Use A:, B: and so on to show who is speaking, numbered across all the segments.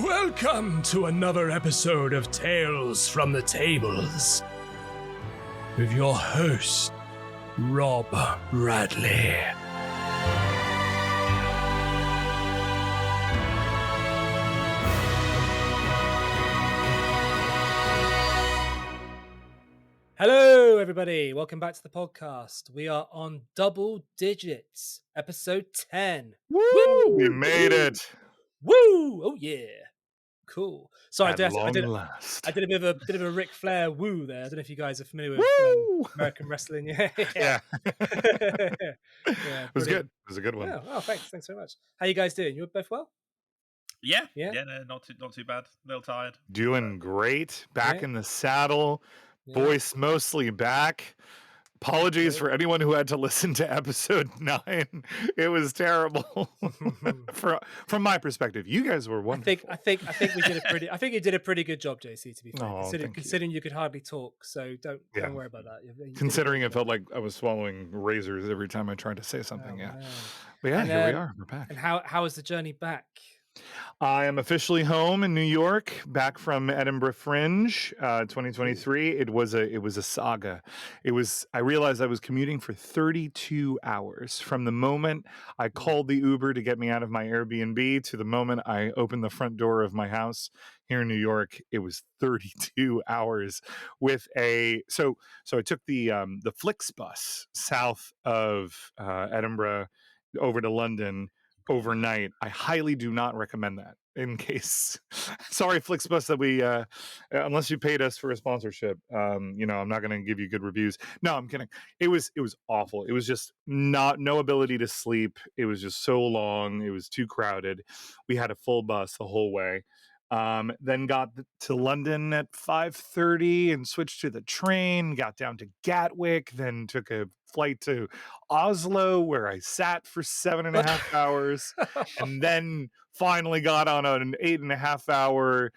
A: Welcome to another episode of Tales from the Tables with your host, Rob Bradley. Hello, everybody. Welcome back to the podcast. We are on Double Digits, episode 10.
B: Woo! We made it.
A: Woo! Oh, yeah. Cool. Sorry,
B: At long last.
A: I did a bit of a Ric Flair woo there. I don't know if you guys are familiar with American wrestling. Yeah.
B: Yeah.
A: Yeah,
B: It was good. It was a good one.
A: Yeah. Oh, thanks very much. How you guys doing? You both well?
C: Yeah, no, not too bad. A little tired.
B: Doing great. Back in the saddle. Yeah. Voice mostly back. Apologies for anyone who had to listen to episode 9. It was terrible. From my perspective, you guys were wonderful.
A: I think we did you did a pretty good job, JC. To be fair, considering you could hardly talk, so don't worry about that.
B: Considering it felt like I was swallowing razors every time I tried to say something. But yeah, here we are. We're back.
A: And how was the journey back?
B: I am officially home in New York, back from Edinburgh Fringe 2023. It was a saga. I realized I was commuting for 32 hours from the moment I called the Uber to get me out of my Airbnb to the moment I opened the front door of my house here in New York. It was 32 hours with so I took the Flixbus south of Edinburgh over to London overnight. I highly do not recommend that. In case, sorry, Flixbus, that we unless you paid us for a sponsorship, I'm not going to give you good reviews. No, I'm kidding. It was awful. It was just no ability to sleep. It was just so long. It was too crowded. We had a full bus the whole way. Then got to London at 5:30 and switched to the train, got down to Gatwick, then took a flight to Oslo where I sat for 7.5 hours and then finally got on an 8.5 hour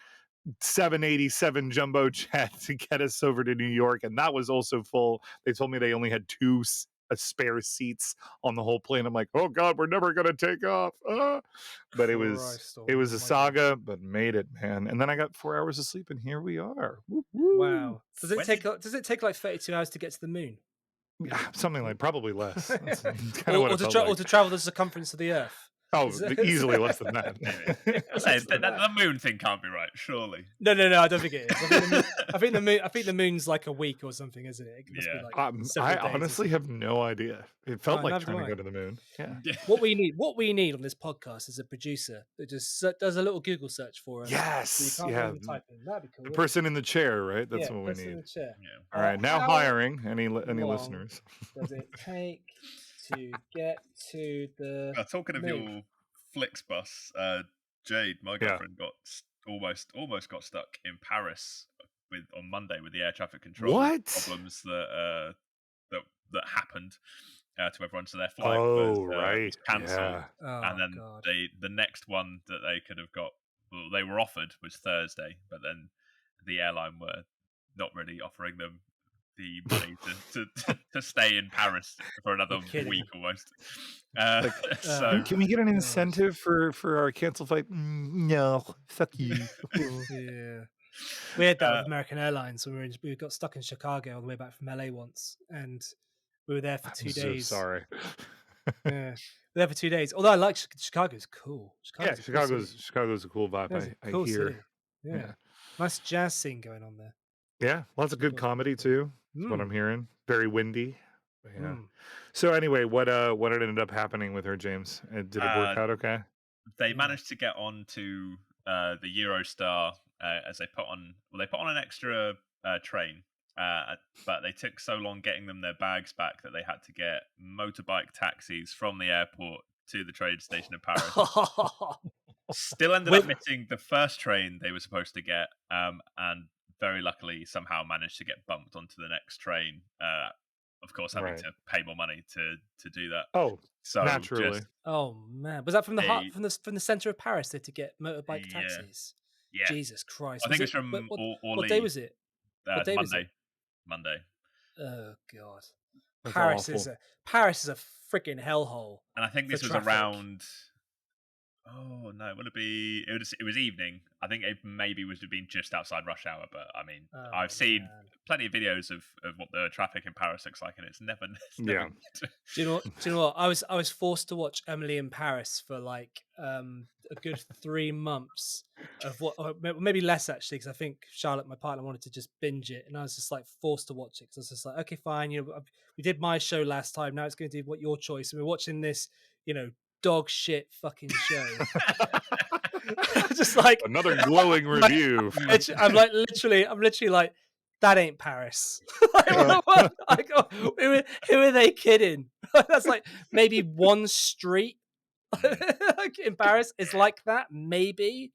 B: 787 jumbo jet to get us over to New York. And that was also full. They told me they only had 2 spare seats on the whole plane. I'm like, oh God, we're never going to take off. But it was a saga, but made it, man. And then I got 4 hours of sleep and here we are. Woo-hoo.
A: Wow. Does it take like 32 hours to get to the moon?
B: Something like, probably less.
A: Or to travel the circumference of the Earth.
B: Oh, easily less than that.
C: The moon thing can't be right, surely.
A: No, I don't think it is. I think the moon's like a week or something, isn't it? Must be like
B: I honestly have no idea. It felt like trying to go to the moon. Yeah.
A: What we need on this podcast is a producer that just does a little Google search for us.
B: Yes.
A: So
B: That'd be cool. The person in the chair, right? That's what we need.
A: In the chair.
B: Yeah. All right. Now hiring any listeners.
A: Does it take to get to the
C: talking of your Flixbus, Jade, my girlfriend, got almost got stuck in Paris on Monday with the air traffic control problems that happened to everyone. So their flight was cancelled, and then the next one that they could have got, they were offered was Thursday, but then the airline were not really offering them the money to stay in Paris for another week almost. So
B: can we get an incentive for our cancel flight? No, fuck you.
A: Yeah, we had that with American Airlines when we got stuck in Chicago on the way back from LA once, and we were there for 2 days.
B: So sorry.
A: Yeah, we were there for 2 days. Although I like Chicago's cool.
B: Chicago's a cool vibe. I hear.
A: City. Yeah, nice jazz scene going on there.
B: Yeah, lots of good comedy too. That's what I'm hearing. Very windy. Yeah. So anyway, what ended up happening with her, James? Did it work out okay?
C: They managed to get on to the Eurostar as they put on an extra train, but they took so long getting them their bags back that they had to get motorbike taxis from the airport to the train station in Paris. Still ended up missing the first train they were supposed to get, and very luckily somehow managed to get bumped onto the next train. Of course, having to pay more money to do that.
B: Oh, so naturally.
A: Oh man, was that from the center of Paris? They had to get motorbike taxis.
C: Yeah.
A: Jesus Christ!
C: I think it's from
A: what day was it?
C: Monday.
A: Oh God,
B: That's
A: Paris
B: awful.
A: Paris is a freaking hellhole.
C: And I think this was around Oh no, would it be? It was evening. I think it maybe would have been just outside rush hour. But I mean, I've seen plenty of videos of what the traffic in Paris looks like, and it's never
B: Yeah.
C: good.
A: Do you know what? I was forced to watch Emily in Paris for like a good 3 months of what, or maybe less actually, because I think Charlotte, my partner, wanted to just binge it, and I was just like forced to watch it because I was just like, okay, fine, you know, we did my show last time, now it's going to do what your choice, and we're watching this, you know, dog shit fucking show. Just like
B: Another glowing review.
A: I'm literally like, that ain't Paris. Like, who are they kidding? That's like maybe one street like in Paris is like that, maybe.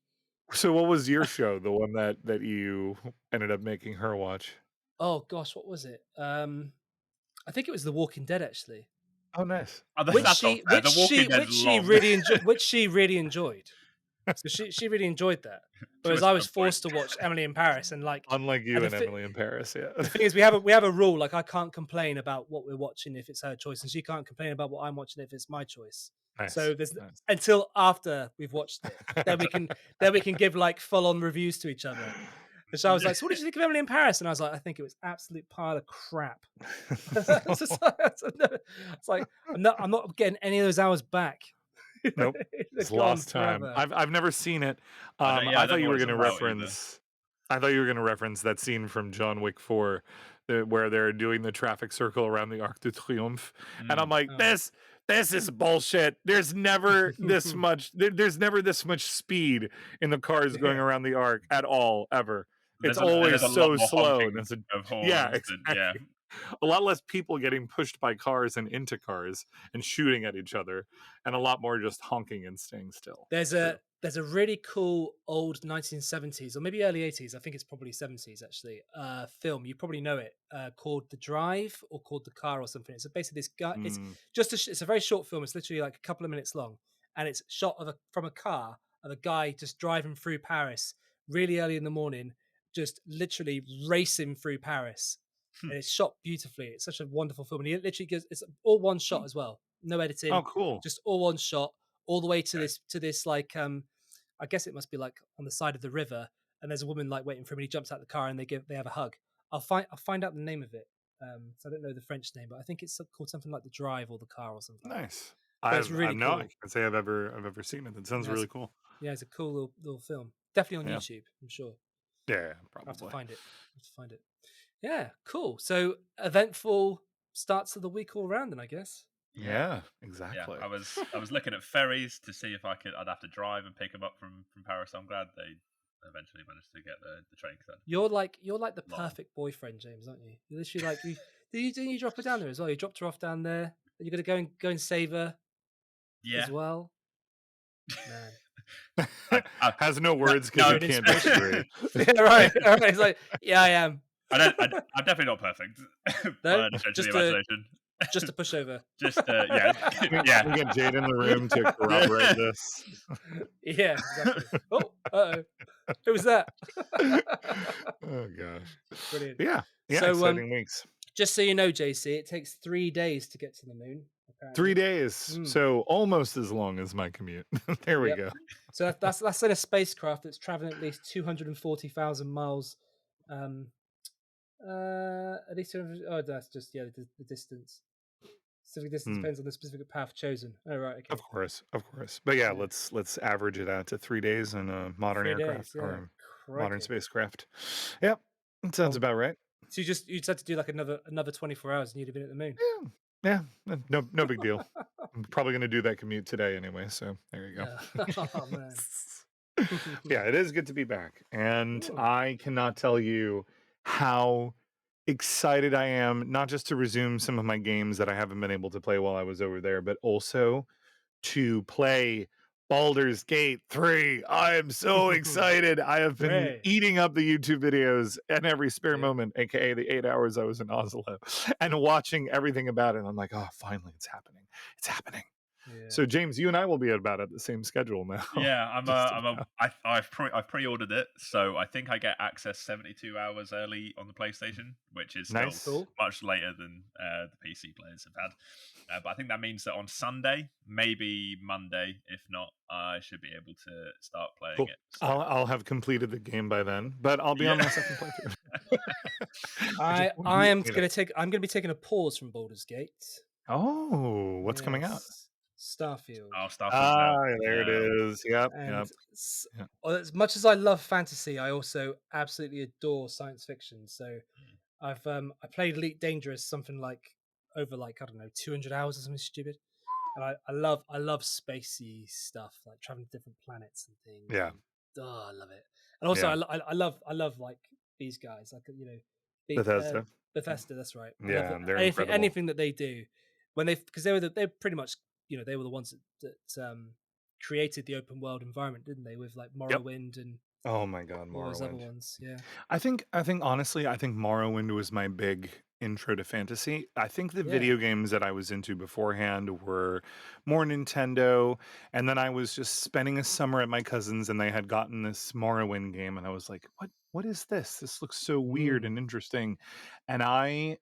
B: So what was your show? The one that you ended up making her watch?
A: Oh gosh, what was it? I think it was The Walking Dead, actually.
B: Oh, nice.
C: Oh,
A: Which
C: that's
A: she
C: not fair. The Walking Dead's long.
A: which she really enjoyed. So she really enjoyed that. Whereas I was forced to watch Emily in Paris, and like,
B: unlike you and Emily in Paris, yeah.
A: The thing is, we have a rule, like I can't complain about what we're watching if it's her choice, and she can't complain about what I'm watching if it's my choice.
B: Nice.
A: So there's until after we've watched it, then we can give like full on reviews to each other. And so I was like, "So what did you think of Emily in Paris?" And I was like, "I think it was absolute pile of crap." It's like I'm not getting any of those hours back.
B: Nope, it's lost time. I've never seen it. I thought you were going to reference. I thought you were going to reference that scene from John Wick 4, where they're doing the traffic circle around the Arc de Triomphe, and I'm like, this is bullshit. There's never this much. There's never this much speed in the cars going around the Arc at all, ever. It's always so slow. And it's exactly. A lot less people getting pushed by cars and into cars and shooting at each other, and a lot more just honking and staying still.
A: There's a really cool old 1970s or maybe early 80s, I think it's probably 70s actually, film, you probably know it, called The Drive or called The Car or something. It's basically this guy, it's a very short film, it's literally like a couple of minutes long, and it's shot from a car of a guy just driving through Paris really early in the morning, just literally racing through Paris. And it's shot beautifully. It's such a wonderful film, and he literally it's all one shot as well, no editing.
B: Oh, cool!
A: Just all one shot, all the way to this like I guess it must be like on the side of the river, and there's a woman like waiting for him, and he jumps out the car, and they have a hug. I'll find out the name of it. So I don't know the French name, but I think it's called something like The Drive or The Car or something.
B: Nice.
A: It's really cool.
B: I can't say I've ever seen it. It sounds really cool.
A: Yeah, it's a cool little film. Definitely on YouTube, I'm sure.
B: Yeah, probably.
A: I have to find it. Yeah, cool. So eventful starts of the week all around, then, I guess.
B: Yeah, exactly.
C: Yeah, I was looking at ferries to see if I'd have to drive and pick them up from Paris. I'm glad they eventually managed to get the train.
A: You're like the perfect boyfriend, James, aren't you? You're literally like didn't you drop her down there as well? You dropped her off down there. Are you gonna go and save her?
C: Yeah.
A: As well.
B: Man. Has no words because you can't disagree.
A: Yeah, right. It's like, yeah, I am.
C: I'm definitely not perfect.
A: No, just a pushover.
C: Yeah.
B: We get Jade in the room to corroborate this.
A: Yeah, exactly. Oh, who was that?
B: Oh gosh.
A: Brilliant.
B: Yeah. So, exciting weeks.
A: Just so you know, JC, it takes 3 days to get to the moon. Apparently.
B: 3 days, so almost as long as my commute. There we go.
A: So that's in a spacecraft that's traveling at least 240,000 miles. At least 200. Oh, that's just the distance. Specific distance depends on the specific path chosen. Oh, right. Okay.
B: Of course. But yeah, let's average it out to 3 days in a modern aircraft or modern spacecraft. Yep, that sounds about right.
A: So you just had to do like another 24 hours, and you'd have been at the moon.
B: Yeah, no big deal. I'm probably going to do that commute today anyway, so there you go.
A: Yeah. Oh man.
B: Yeah, it is good to be back, and I cannot tell you how excited I am, not just to resume some of my games that I haven't been able to play while I was over there, but also to play Baldur's Gate 3. I am so excited. I have been eating up the YouTube videos in every spare moment, aka the 8 hours I was in Oslo, and watching everything about it. I'm like, oh, finally, it's happening. It's happening.
A: Yeah.
B: So James, you and I will be about at the same schedule now.
C: Yeah,
B: Just about.
C: I've pre-ordered it, so I think I get access 72 hours early on the PlayStation, which is still
B: Nice.
A: Cool.
C: much later than the PC players have had. But I think that means that on Sunday, maybe Monday, if not, I should be able to start playing
B: Cool.
C: it. So.
B: I'll have completed the game by then, but I'll be on my second playthrough.
A: I'm gonna be taking a pause from Baldur's Gate.
B: Oh, what's coming out?
A: Yes, Starfield.
C: Oh, Starfield's out.
B: There it
C: Yeah.
B: is. Yep.
A: And
B: Yep.
A: as much as I love fantasy, I also absolutely adore science fiction. So I played Elite Dangerous something like over like I don't know 200 hours or something stupid, and I love spacey stuff like traveling to different planets and things.
B: Yeah.
A: And, I love it. And also
B: Yeah.
A: I love like these guys like
B: Bethesda.
A: Bethesda. That's right. I love
B: Yeah, they're
A: anything
B: incredible.
A: that they do when because they're pretty much they were the ones that created the open world environment, didn't they? With like
B: Yep.
A: Morrowind and
B: Oh my God,
A: all those other
B: Morrowind.
A: ones. Yeah.
B: I think honestly, I think Morrowind was my big intro to fantasy. I think the
A: Yeah.
B: video games that I was into beforehand were more Nintendo, and then I was just spending a summer at my cousin's and they had gotten this Morrowind game and I was like, what is this? This looks so weird and interesting. And I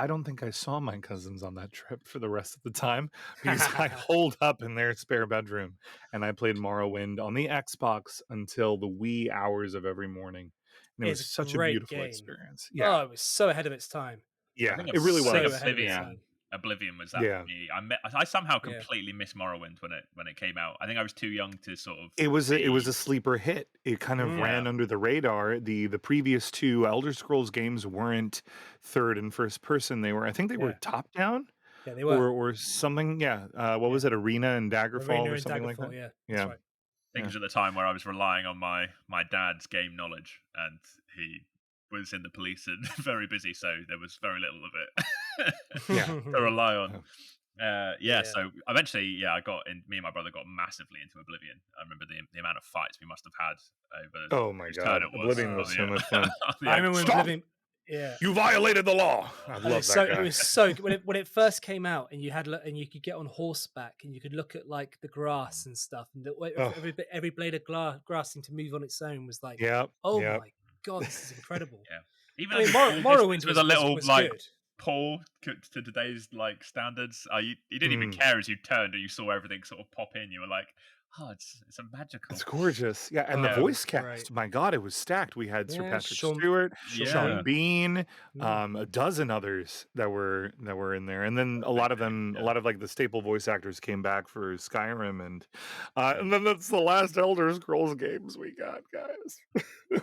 B: don't think I saw my cousins on that trip for the rest of the time because I holed up in their spare bedroom and I played Morrowind on the Xbox until the wee hours of every morning. And it was
A: It's a
B: such a
A: great
B: beautiful
A: game.
B: experience. Yeah.
A: Oh, it was so ahead of its time.
C: I
B: Yeah,
C: think
B: it really
C: I think
A: So
B: was.
A: ahead of its
B: Yeah.
A: time.
C: Oblivion was that
B: Yeah.
C: for me. I somehow
A: Yeah.
C: completely missed Morrowind when it came out. I think I was too young to sort of.
B: It was a sleeper hit. It kind of ran under the radar. The previous two Elder Scrolls games weren't third and first person. I think they were top down.
A: Yeah, they were.
B: Or something. Yeah. What was it? Arena and Daggerfall
A: Arena
B: or
A: and
B: something like that.
A: Daggerfall. Yeah, that's
B: Yeah.
A: right.
C: I think it was at the time where I was relying on my dad's game knowledge, and he was in the police and very busy, so there was very little of it
B: Yeah.
C: to rely on.
A: Yeah.
C: So eventually, I got in. Me and my brother got massively into Oblivion. I remember the amount of fights we must have had over.
B: Oh my
C: whose
B: God,
C: turn it was.
B: Oblivion was so much fun.
A: I remember when
B: Stop!
A: Oblivion. Yeah,
B: You violated the law. I
A: and
B: love that guy.
A: it was so good when it first came out, and and you could get on horseback, and you could look at like the grass and stuff, and the way
B: Oh.
A: every blade of grass seemed to move on its own was like,
B: Yep.
A: oh
B: Yep.
A: my God, this is incredible.
C: Even
A: I mean, Morrowind
C: was a little
A: was
C: like
A: good.
C: poor to today's like standards. You didn't even
B: Mm.
C: care as you turned and you saw everything sort of pop in. You were like, oh, it's a magical.
B: It's gorgeous. Yeah, and the
A: Oh,
B: voice
A: it's
B: cast.
A: great.
B: My God, it was stacked. We had Sir
A: Yeah,
B: Patrick
A: Sean
B: Stewart,
C: Yeah.
B: Sean Bean,
A: Mm.
B: a dozen others that were in there, and then a lot of them, a lot of like the staple voice actors came back for Skyrim, and then that's the last Elder Scrolls games we got, guys.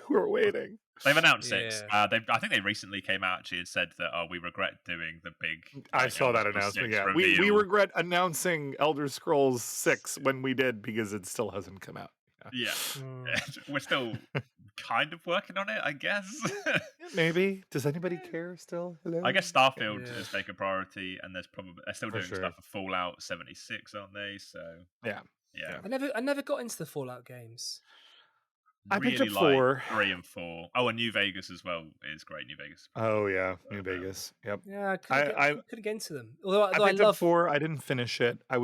B: We're waiting.
C: They've announced six.
A: Yeah.
C: I think they recently came out actually and said that we regret doing the big.
B: I saw
C: Elder
B: that
C: Scrolls
B: announcement.
C: 6
B: Yeah,
C: reveal.
B: we regret announcing Elder Scrolls 6 when we did because it still hasn't come out.
C: Yeah,
A: Mm.
C: we're still kind of working on it, I guess.
B: Maybe. Does anybody care still? Hello?
C: I guess Starfield is taking priority, and they're still
B: For
C: doing
B: sure.
C: stuff for Fallout 76, aren't they? So
B: Yeah.
A: I never got into the Fallout games.
B: I picked
C: really
B: up
C: like
B: 4.
C: 3 and 4. Oh, and New Vegas as well is great. New Vegas.
B: Oh yeah, New Vegas. Yep.
A: Yeah,
B: I
A: couldn't get into them. Although
B: I
A: I
B: picked up
A: love
B: 4. I didn't finish it. I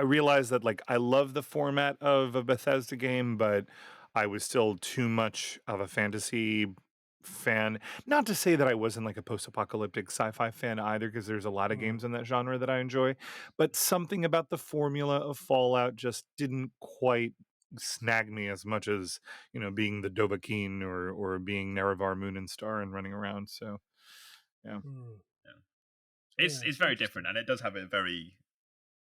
B: realized that like I love the format of a Bethesda game, but I was still too much of a fantasy fan. Not to say that I wasn't like a post-apocalyptic sci-fi fan either, because there's a lot of games in that genre that I enjoy. But something about the formula of Fallout just didn't quite snag me as much as being the Dovahkiin or being Nerevar Moon and Star and running around. So yeah.
C: It's very different, and it does have a very,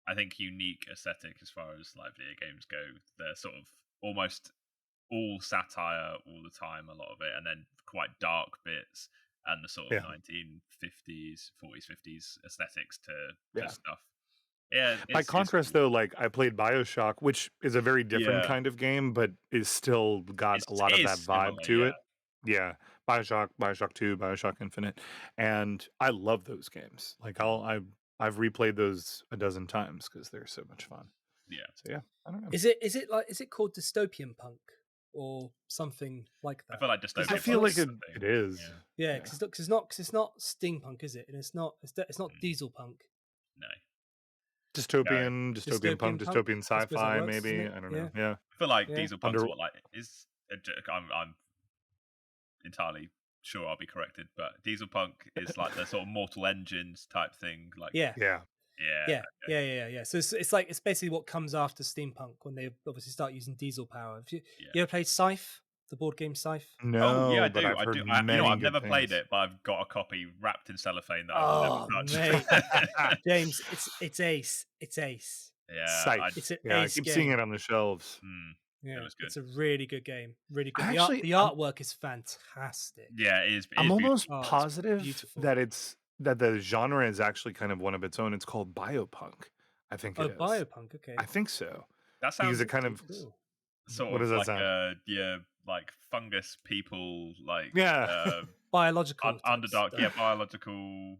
C: I think, unique aesthetic as far as like video games go. They're sort of almost all satire all the time, a lot of it, and then quite dark bits, and the sort of 1950s, 40s, 50s aesthetics to stuff. Yeah.
B: By contrast, though, like I played BioShock, which is a very different kind of game, but is still got a lot of that vibe to it. Yeah, BioShock 2, BioShock Infinite, and I love those games. Like I've replayed those a dozen times because they're so much fun.
C: Yeah.
B: So yeah, I don't know.
A: Is it called dystopian punk or something like that?
C: I feel like dystopian.
B: I feel like it is.
A: Yeah, because it's not steampunk, is it? And it's not diesel punk.
C: No.
B: dystopian punk, dystopian
A: I suppose that
B: sci-fi,
A: works, doesn't
B: maybe.
A: it?
B: I don't
A: Yeah.
B: know. Yeah.
C: I feel like
A: Yeah.
C: diesel punk's what like is. I'm entirely sure I'll be corrected, but diesel punk is like the sort of Mortal Engines type thing. Like,
A: Yeah.
B: Yeah.
A: Yeah, yeah. So it's basically what comes after steampunk when they obviously start using diesel power. Have you ever played Scythe, the board game Scythe?
C: Oh yeah, I
B: No, but
C: do.
B: I've heard
C: You know,
B: many
C: I've
B: good
C: never played
B: things.
C: it, but I've got a copy wrapped in cellophane that I've
A: Oh
C: never
A: mate,
C: touched.
A: James, it's ace. It's ace.
C: Yeah,
A: It's an
B: I
A: ace
B: keep seeing
A: game.
B: it on the shelves.
C: it
A: Yeah,
C: was good.
A: it's a really good game. Really good.
B: Actually,
A: The artwork is fantastic.
C: Yeah, it is. It
B: I'm
C: is beautiful.
B: almost
A: It's
B: positive
A: beautiful.
B: that the genre is actually kind of one of its own. It's called biopunk. I think it
A: Oh,
B: is.
A: biopunk. Okay,
B: I think so.
C: That
B: Because
C: sounds
B: it kind of
A: cool.
C: sort
B: what
C: of
B: does that
C: like
B: sound?
C: like fungus people, like
B: Yeah.
A: Biological type
C: underdark,
A: stuff.
C: biological.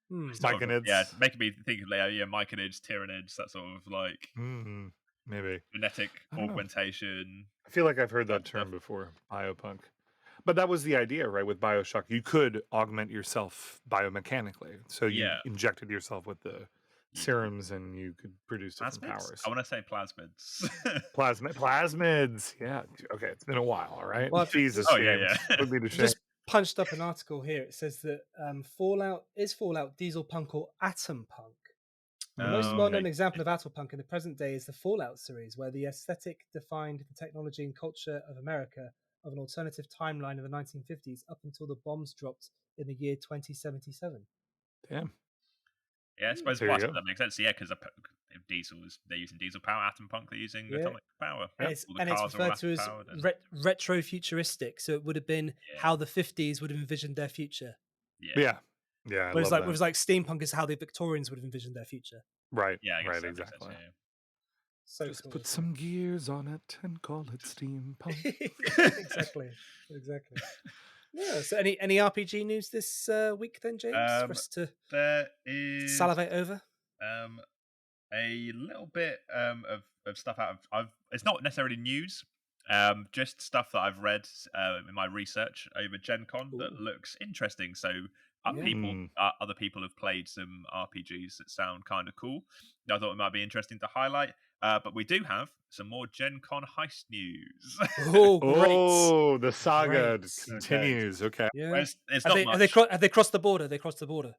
A: Hmm.
C: Sort of,
B: Myconids.
C: making me think of myconids, tyranids, that sort of like
B: Maybe.
C: genetic
B: I don't know.
C: augmentation.
B: I feel like I've heard
C: type
B: that term
C: stuff.
B: before, biopunk. But that was the idea, right? With Bioshock, you could augment yourself biomechanically. So you
C: Yeah,
B: injected yourself with the
C: you could.
B: serums, and you could produce different
C: Plasmids?
B: powers.
C: I want to say plasmids.
B: Plasmids. Yeah. Okay. It's been a while. All right.
A: Well,
B: Jesus,
C: Oh
B: James.
C: yeah.
B: Put me to
A: I've
B: shame.
A: just punched up an article here. It says that Fallout diesel punk or atom punk. The most well-known
C: Okay.
A: example of atom punk in the present day is the Fallout series, where the aesthetic defined the technology and culture of America of an alternative timeline of the 1950s up until the bombs dropped in the year 2077.
B: Damn.
C: Yeah, I suppose
B: There you go.
C: that makes sense. Yeah, because if they're using diesel power. Atom punk, they're using
A: Yeah.
C: atomic power.
A: And
C: All the
A: it's
C: cars are
A: referred to as
C: powered. And...
A: retro-futuristic, so it would have been how the 50s would have envisioned their future.
B: Yeah. I love that.
A: Whereas like steampunk is how the Victorians would have envisioned their future.
B: Right.
C: Yeah, I guess
B: Right.
C: that makes
B: Exactly.
C: sense,
A: So
B: Just
A: cool,
B: put
A: isn't
B: some gears on it and call it steampunk.
A: exactly. Yeah. So any RPG news this week then, James, for us to
C: there is
A: salivate over?
C: A little bit of stuff out of it's not necessarily news, just stuff that I've read in my research over Gen Con that looks interesting. So other people have played some RPGs that sound kind of cool. I thought it might be interesting to highlight. But we do have some more Gen Con heist news.
A: Oh, great!
B: Oh, the saga
A: Great.
B: continues. Okay.
A: Yeah.
C: Well, it's not much.
A: Have they crossed the border? They crossed the border.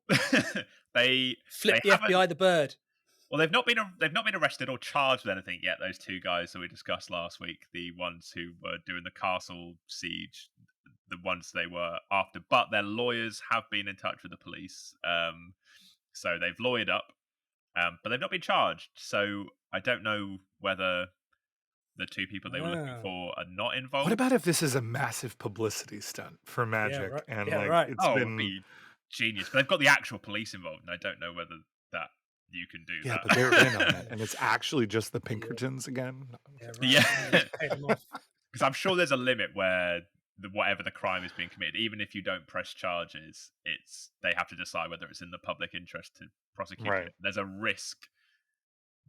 C: they
A: Flip the
C: haven't.
A: FBI the bird.
C: Well, they've not been arrested or charged with anything yet. Those two guys that we discussed last week, the ones who were doing the castle siege, the ones they were after, but their lawyers have been in touch with the police. So they've lawyered up, but they've not been charged. So I don't know whether the two people they were looking for are not involved.
B: What about if this is a massive publicity stunt for Magic?
A: Yeah,
B: and
A: right.
C: It would be genius. But they've got the actual police involved, and I don't know whether that you can do that.
B: Yeah, but they're in on it, and it's actually just the Pinkertons again.
C: Yeah, because I'm sure there's a limit where whatever the crime is being committed, even if you don't press charges, they have to decide whether it's in the public interest to prosecute it. There's a risk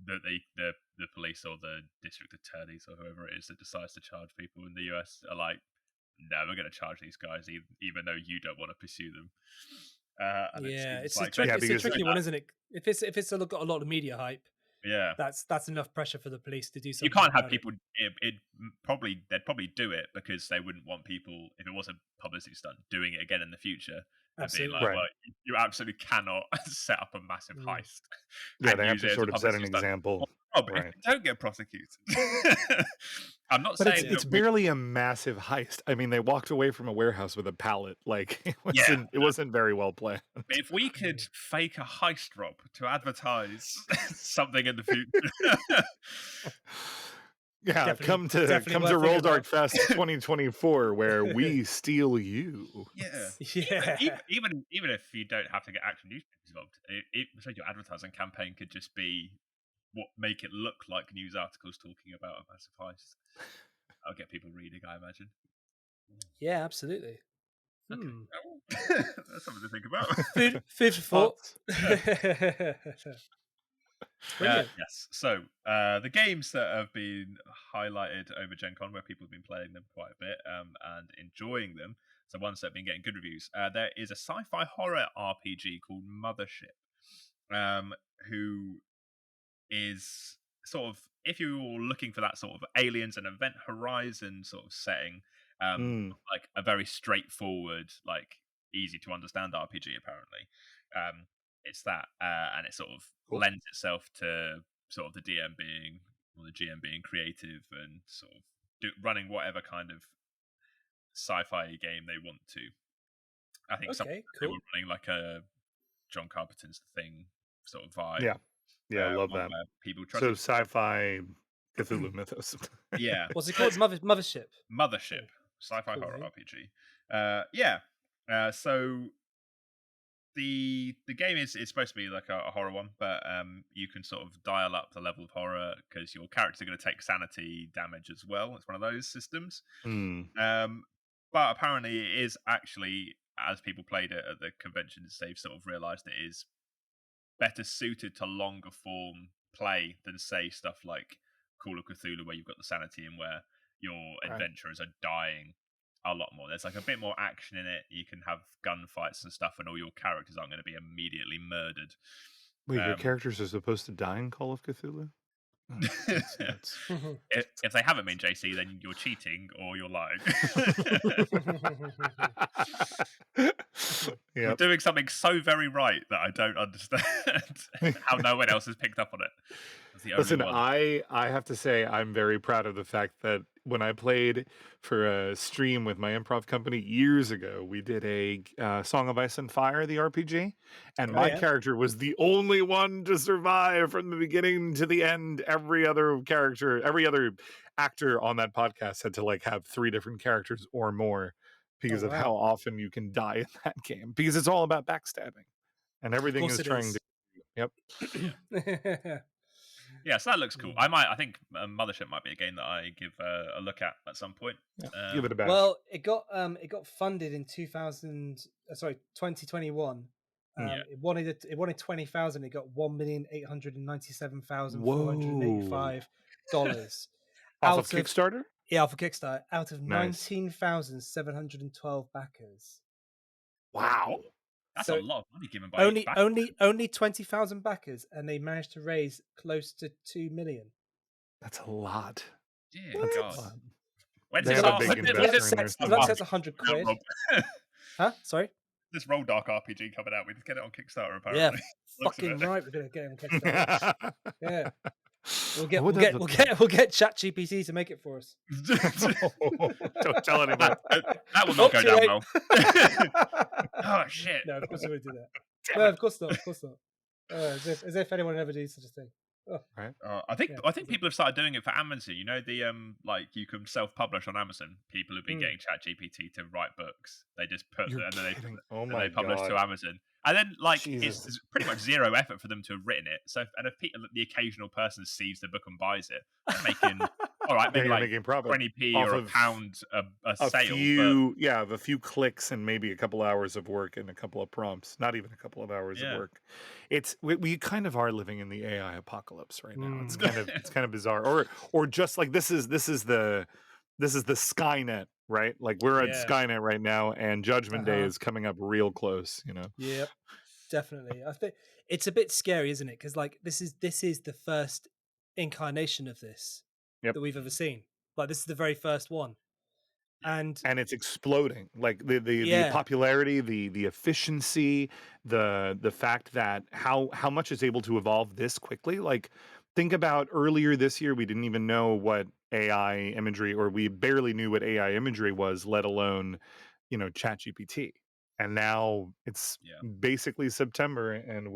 C: that the police or the district attorneys or whoever it is that decides to charge people in the US are like, no, we're going to charge these guys even though you don't want to pursue them.
A: It's a tricky one, isn't it? If it's got a lot of media hype, that's enough pressure for the police to do something.
C: You can't have people. They'd probably do it because they wouldn't want people, if it was a publicity stunt, doing it again in the future.
A: Absolutely.
C: And being like, well, you absolutely cannot set up a massive heist.
B: Yeah, they have to sort of set an example.
C: Oh, but if they don't get prosecuted. I'm not
B: but
C: saying
B: it's barely a massive heist. I mean, they walked away from a warehouse with a pallet. Like it wasn't very well planned.
C: If we could fake a heist, Rob, to advertise something in the future.
B: Yeah, come to Roll Dark Fest 2024 where we steal you.
C: Yeah. Even if you don't have to get actual newspapers involved, your advertising campaign could just be make it look like news articles talking about a massive heist. I'll get people reading, I imagine.
A: Yeah, absolutely.
C: Okay. That's something to think about.
A: Food for thought.
C: Yes. So the games that have been highlighted over Gen Con, where people have been playing them quite a bit and enjoying them, so ones that have been getting good reviews, there is a sci-fi horror RPG called Mothership, who is sort of, if you're looking for that sort of Aliens and Event Horizon sort of setting, like a very straightforward, like easy to understand RPG. Apparently, it's that, and it sort of lends itself to sort of the DM being, or the GM being creative and sort of running whatever kind of sci-fi game they want to. I think some they were running like a John Carpenter's Thing sort of vibe.
B: Yeah, I love that.
C: People
B: so sci-fi Cthulhu mythos.
C: Yeah.
A: What's it called? Mothership.
C: Mothership, sci-fi horror RPG. So the game is supposed to be like a horror one, but you can sort of dial up the level of horror because your characters are going to take sanity damage as well. It's one of those systems. But apparently it is actually, as people played it at the conventions, they've sort of realised it is better suited to longer form play than, say, stuff like Call of Cthulhu, where you've got the sanity and where your adventurers are dying a lot more. There's like a bit more action in it. You can have gunfights and stuff, and all your characters aren't going to be immediately murdered.
B: Wait, your characters are supposed to die in Call of Cthulhu?
C: If they haven't been, JC, then you're cheating or you're lying. You're doing something so very right that I don't understand how no one else has picked up on it.
B: Listen, I have to say I'm very proud of the fact that when I played for a stream with my improv company years ago, we did a Song of Ice and Fire, the RPG, and my character was the only one to survive from the beginning to the end. Every other actor on that podcast had to like have 3 different characters or more because of how often you can die in that game, because it's all about backstabbing and everything is trying to.
C: Yeah, so that looks cool. I think Mothership might be a game that I give a look at some point.
B: Give it a bash.
A: Well, it got funded in 2021. It wanted 20,000. It got $1,897,485
B: off of Kickstarter.
A: Yeah, off of Kickstarter, out of 19,712 backers.
B: Wow.
C: That's a lot of money given by
A: only 20,000 backers, and they managed to raise close to 2 million.
B: That's a lot.
C: Yeah, God.
B: When's it start?
A: That's 100 quid. Huh? Sorry.
C: This Roll Dark RPG coming out. We just get it on Kickstarter. Apparently.
A: Yeah, fucking right. We're gonna get it on Kickstarter. Yeah. We'll get ChatGPT to make it for us.
B: Don't tell anyone.
C: That will not go down well. Oh shit!
A: No, of course we wouldn't do that. No, of course not. Of course not. As if anyone ever did such a thing. Oh.
B: Right.
C: I think people have started doing it for Amazon. You know, the like you can self-publish on Amazon. People have been getting ChatGPT to write books. They just put
B: You're
C: and then
B: they
C: publish to Amazon. And then, like, it's pretty much zero effort for them to have written it. So, and if the occasional person sees the book and buys it, they're making all right, maybe like
B: making profit
C: 20p or a pound a sale.
B: A few clicks and maybe a couple hours of work and a couple of prompts. Not even a couple of hours of work. It's we kind of are living in the AI apocalypse right now. It's kind of bizarre. Or just like this is the Skynet, right? Like we're at Skynet right now, and Judgment Day is coming up real close. You know.
A: Yep, definitely. I think it's a bit scary, isn't it? Because like this is the first incarnation of this that we've ever seen. Like this is the very first one, and
B: it's exploding. Like the popularity, the efficiency, the fact that how much it's able to evolve this quickly. Like think about earlier this year, we didn't even know what AI imagery, or we barely knew what AI imagery was, let alone, ChatGPT. And now it's basically September, and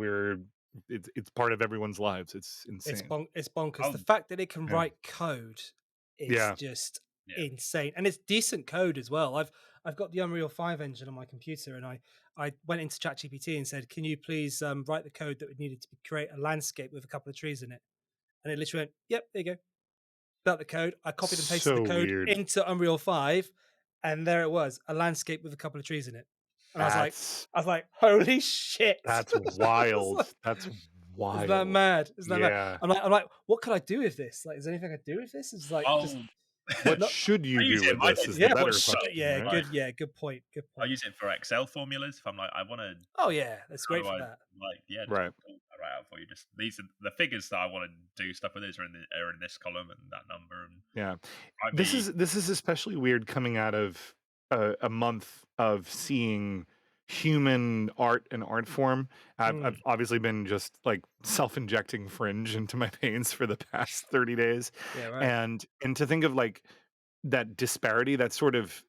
B: it's part of everyone's lives. It's insane.
A: It's bonkers. The fact that it can write code is just insane, and it's decent code as well. I've got the Unreal 5 engine on my computer, and I went into ChatGPT and said, "Can you please write the code that we needed to create a landscape with a couple of trees in it?" And it literally went, "Yep, there you go." About the code, I copied and pasted the code into Unreal 5, and there it was, a landscape with a couple of trees in it. And I was like, holy shit!
B: That's wild. That's wild.
A: Is that mad? Is that mad? I'm like, what could I do with this? Like, is there anything I could do with this? It's like,
B: what should you do with this? Is the better question, right?
A: Good point.
C: I use it for Excel formulas. If I'm like, I want to.
A: Oh yeah, that's great for that.
C: Like,
B: right.
C: right out for you. Just these are the figures that I want to do stuff with. Are in this column and that number. And
B: Yeah,
C: might
B: this
C: be
B: is especially weird coming out of a month of seeing human art and art form. I've obviously been just like self-injecting Fringe into my veins for the past 30 days.
A: Yeah, right.
B: And to think of like that disparity, that sort of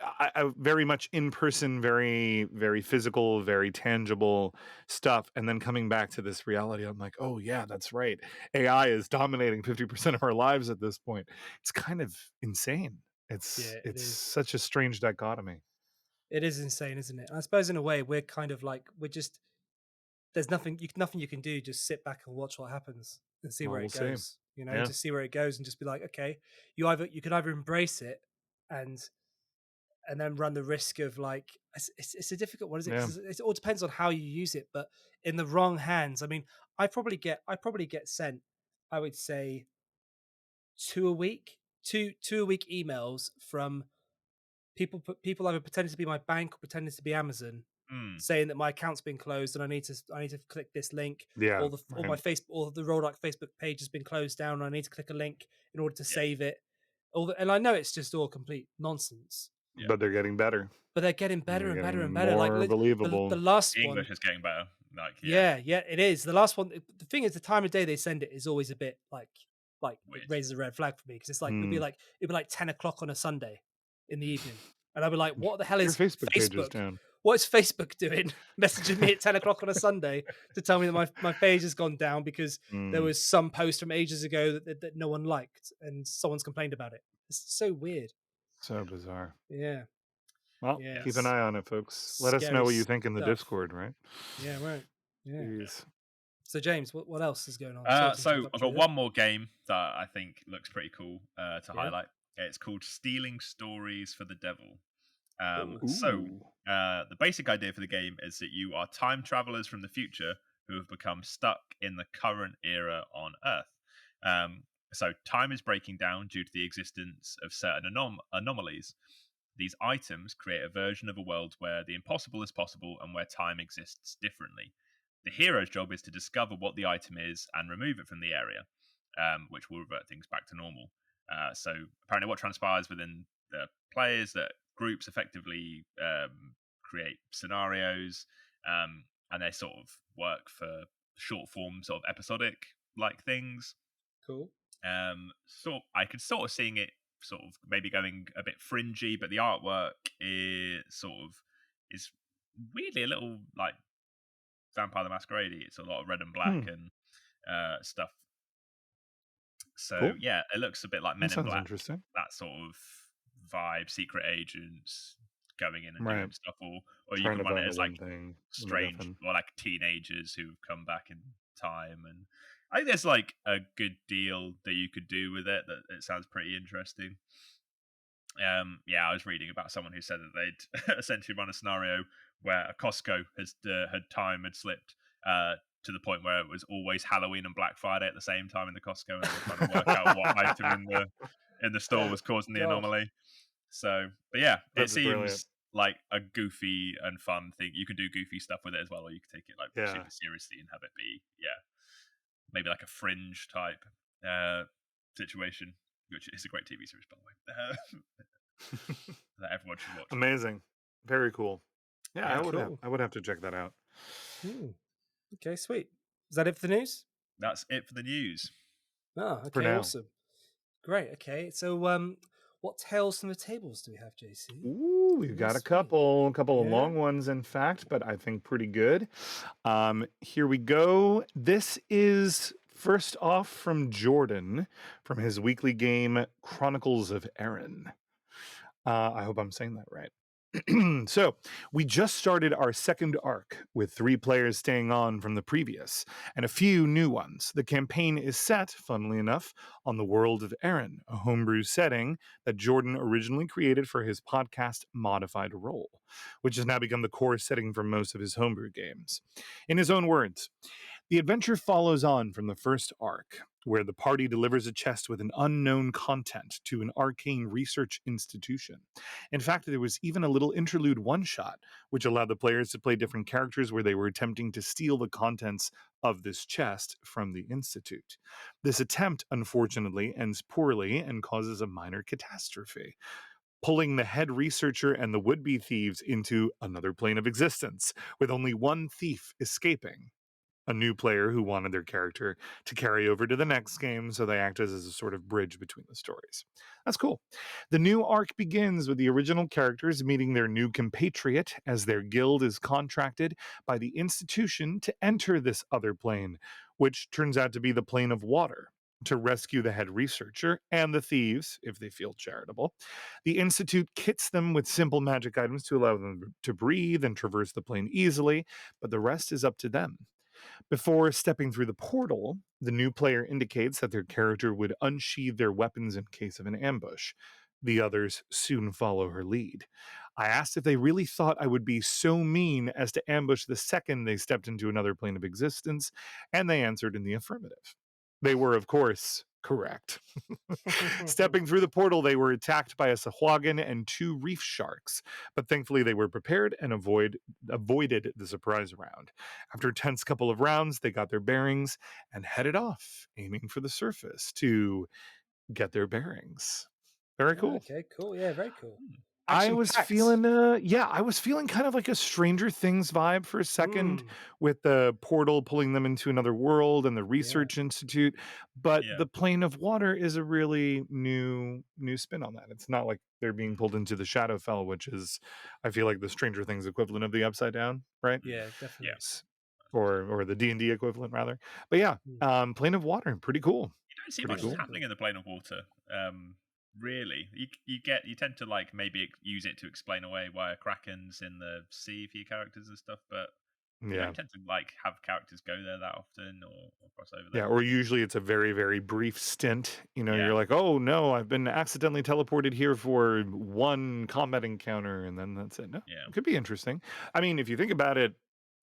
B: I very much in person, very, very physical, very tangible stuff. And then coming back to this reality, I'm like, oh, yeah, that's right. AI is dominating 50% of our lives at this point. It's kind of insane.
A: Yeah, it
B: It's
A: is.
B: such a strange dichotomy.
A: It is insane, isn't it? I suppose in a way we're kind of like we're just there's nothing you can do. Just sit back and watch what happens and see
B: Well,
A: where
B: we'll
A: it
B: see.
A: goes. You know,
B: Yeah.
A: just see where it goes and just be like, okay, you can either embrace it and then run the risk of like it's a difficult one, is it?
B: Yeah.
A: Because it all depends on how you use it. But in the wrong hands, I mean, I probably get sent, I would say, two a week emails from people either pretending to be my bank or pretending to be Amazon, saying that my account's been closed and I need to click this link,
B: Yeah.
A: or my Facebook or the Rollback Facebook page has been closed down and I need to click a link in order to save it. And I know it's just all complete nonsense.
B: But they're getting better.
A: But they're getting better
B: They're
A: and better
B: getting
A: and better. Like
B: more
A: the
B: believable.
A: last
C: the
A: one,
C: English is getting better. Like
A: yeah, it is. The last one, the thing is, the time of day they send it is always a bit like it
C: weird.
A: raises a red flag for me because it's like
B: Hmm.
A: it'd be like 10 o'clock on a Sunday in the evening, and I'd be like, what the hell
B: Your
A: is
B: Facebook page is
A: Facebook?
B: down.
A: What is Facebook doing? Messaging me at 10 o'clock on a Sunday to tell me that my page has gone down because there was some post from ages ago that no one liked and someone's complained about it. It's so weird.
B: So bizarre.
A: Yeah.
B: Well,
A: Yeah.
B: keep an eye on it, folks. Let us know
A: Scary
B: what you think in the
A: stuff.
B: Discord, right?
A: Yeah, right. Yeah.
B: Jeez.
A: So James, what else is going on? Sorry to
C: So
A: interrupt
C: I've
A: you
C: got
A: there.
C: one more game that I think looks pretty cool to
A: Yeah.
C: highlight. It's called Stealing Stories for the Devil.
B: Ooh.
C: The basic idea for the game is that you are time travelers from the future who have become stuck in the current era on Earth. So time is breaking down due to the existence of certain anomalies. These items create a version of a world where the impossible is possible and where time exists differently. The hero's job is to discover what the item is and remove it from the area, which will revert things back to normal. So apparently, what transpires within the players that groups effectively create scenarios, and they sort of work for short form, sort of episodic like things.
A: Cool.
C: So I could sort of seeing it sort of maybe going a bit fringy, but the artwork is weirdly a little like Vampire the Masquerade. It's a lot of red and black and stuff. So
B: Cool.
C: yeah, it looks a bit like Men
B: That
C: in
B: sounds
C: Black.
B: interesting.
C: That sort of vibe, secret agents going in and
B: Right.
C: doing stuff, or you
B: Trying
C: can
B: to
C: run it
B: find the
C: as
B: one
C: like
B: thing.
C: strange or like teenagers who've come back in time. And I think there's like a good deal that you could do with it. That it sounds pretty interesting. Yeah, I was reading about someone who said that they'd essentially run a scenario where a Costco had slipped to the point where it was always Halloween and Black Friday at the same time in the Costco, and they were trying to work out what item in the store was causing the
A: God.
C: anomaly. So, but yeah, it
B: That's brilliant.
C: seems like a goofy and fun thing. You can do goofy stuff with it as well, or you can take it like super seriously and have it be maybe like a Fringe type situation, which is a great TV series, by the way. That everyone should watch.
B: Amazing. Very cool. Yeah,
A: Cool.
B: I would have to check that out.
A: Okay, sweet. Is that it for the news?
C: That's it for the news.
A: Oh,
B: For
A: okay,
B: now.
A: awesome. Great. Okay, so what tales from the tables do we have, JC?
B: Ooh, we've got a couple of
A: Yeah.
B: long ones, in fact, but I think pretty good. Here we go. This is first off from Jordan from his weekly game Chronicles of Erin. I hope I'm saying that right. So, we just started our second arc with 3 players staying on from the previous and a few new ones. The campaign is set, funnily enough, on the world of Erin, a homebrew setting that Jordan originally created for his podcast Modified Role, which has now become the core setting for most of his homebrew games. In his own words, the adventure follows on from the first arc. where the party delivers a chest with an unknown content to an arcane research institution. In fact, there was even a little interlude one shot, which allowed the players to play different characters where they were attempting to steal the contents of this chest from the Institute. This attempt, unfortunately, ends poorly and causes a minor catastrophe, pulling the head researcher and the would be thieves into another plane of existence, with only one thief escaping. A new player who wanted their character to carry over to the next game, so they act as a sort of bridge between the stories. That's cool. The new arc begins with the original characters meeting their new compatriot as their guild is contracted by the institution to enter this other plane, which turns out to be the plane of water, to rescue the head researcher and the thieves, if they feel charitable. The Institute kits them with simple magic items to allow them to breathe and traverse the plane easily, but the rest is up to them. Before stepping through the portal, the new player indicates that their character would unsheathe their weapons in case of an ambush. The others soon follow her lead. I asked if they really thought I would be so mean as to ambush the second they stepped into another plane of existence, and they answered in the affirmative. They were, of course, correct. Stepping through the portal, they were attacked by a Sahuagin and two reef sharks, but thankfully they were prepared and avoided the surprise round. After a tense couple of rounds, they got their bearings and headed off, aiming for the surface to get their bearings. Very cool.
A: Okay, cool. Yeah, very cool.
B: I was
A: Action-packed.
B: feeling kind of like a Stranger Things vibe for a second, with the portal pulling them into another world and the research institute, but
C: Yeah.
B: the plane of water is a really new spin on that. It's not like they're being pulled into the Shadowfell, which is, I feel like, the Stranger Things equivalent of the Upside Down, right?
A: Yeah, definitely.
C: Yeah.
B: Or the D&D equivalent rather. But yeah, plane of water, pretty cool.
C: You don't see
B: Pretty
C: much
B: cool.
C: happening in the plane of water. Really, you tend to like maybe use it to explain away why a kraken's in the sea for your characters and stuff, but you
B: Yeah.
C: don't tend to like have characters go there that often or cross over there.
B: Yeah, or usually it's a very, very brief stint. You know,
C: Yeah.
B: you're like, oh no, I've been accidentally teleported here for one combat encounter, and then that's it. No,
C: Yeah.
B: it could be interesting. I mean, if you think about it,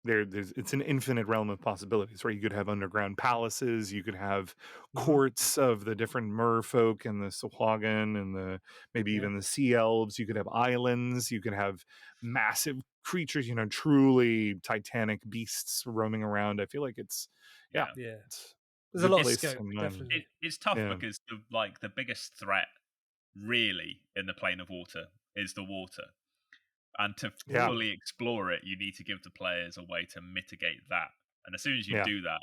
B: it's an infinite realm of possibilities, right? You could have underground palaces, you could have courts of the different merfolk and the Sahuagin and the maybe even the sea elves. You could have islands, you could have massive creatures, you know, truly titanic beasts roaming around. I feel like it's
A: Yeah.
B: it's
A: There's a
B: good
A: lot of
B: place
A: scope,
B: and
A: definitely.
C: It's tough
B: Yeah.
C: because the biggest threat really in the plane of water is the water. And to
B: Yeah.
C: fully explore it, you need to give the players a way to mitigate that. And as soon as you
B: Yeah.
C: do that,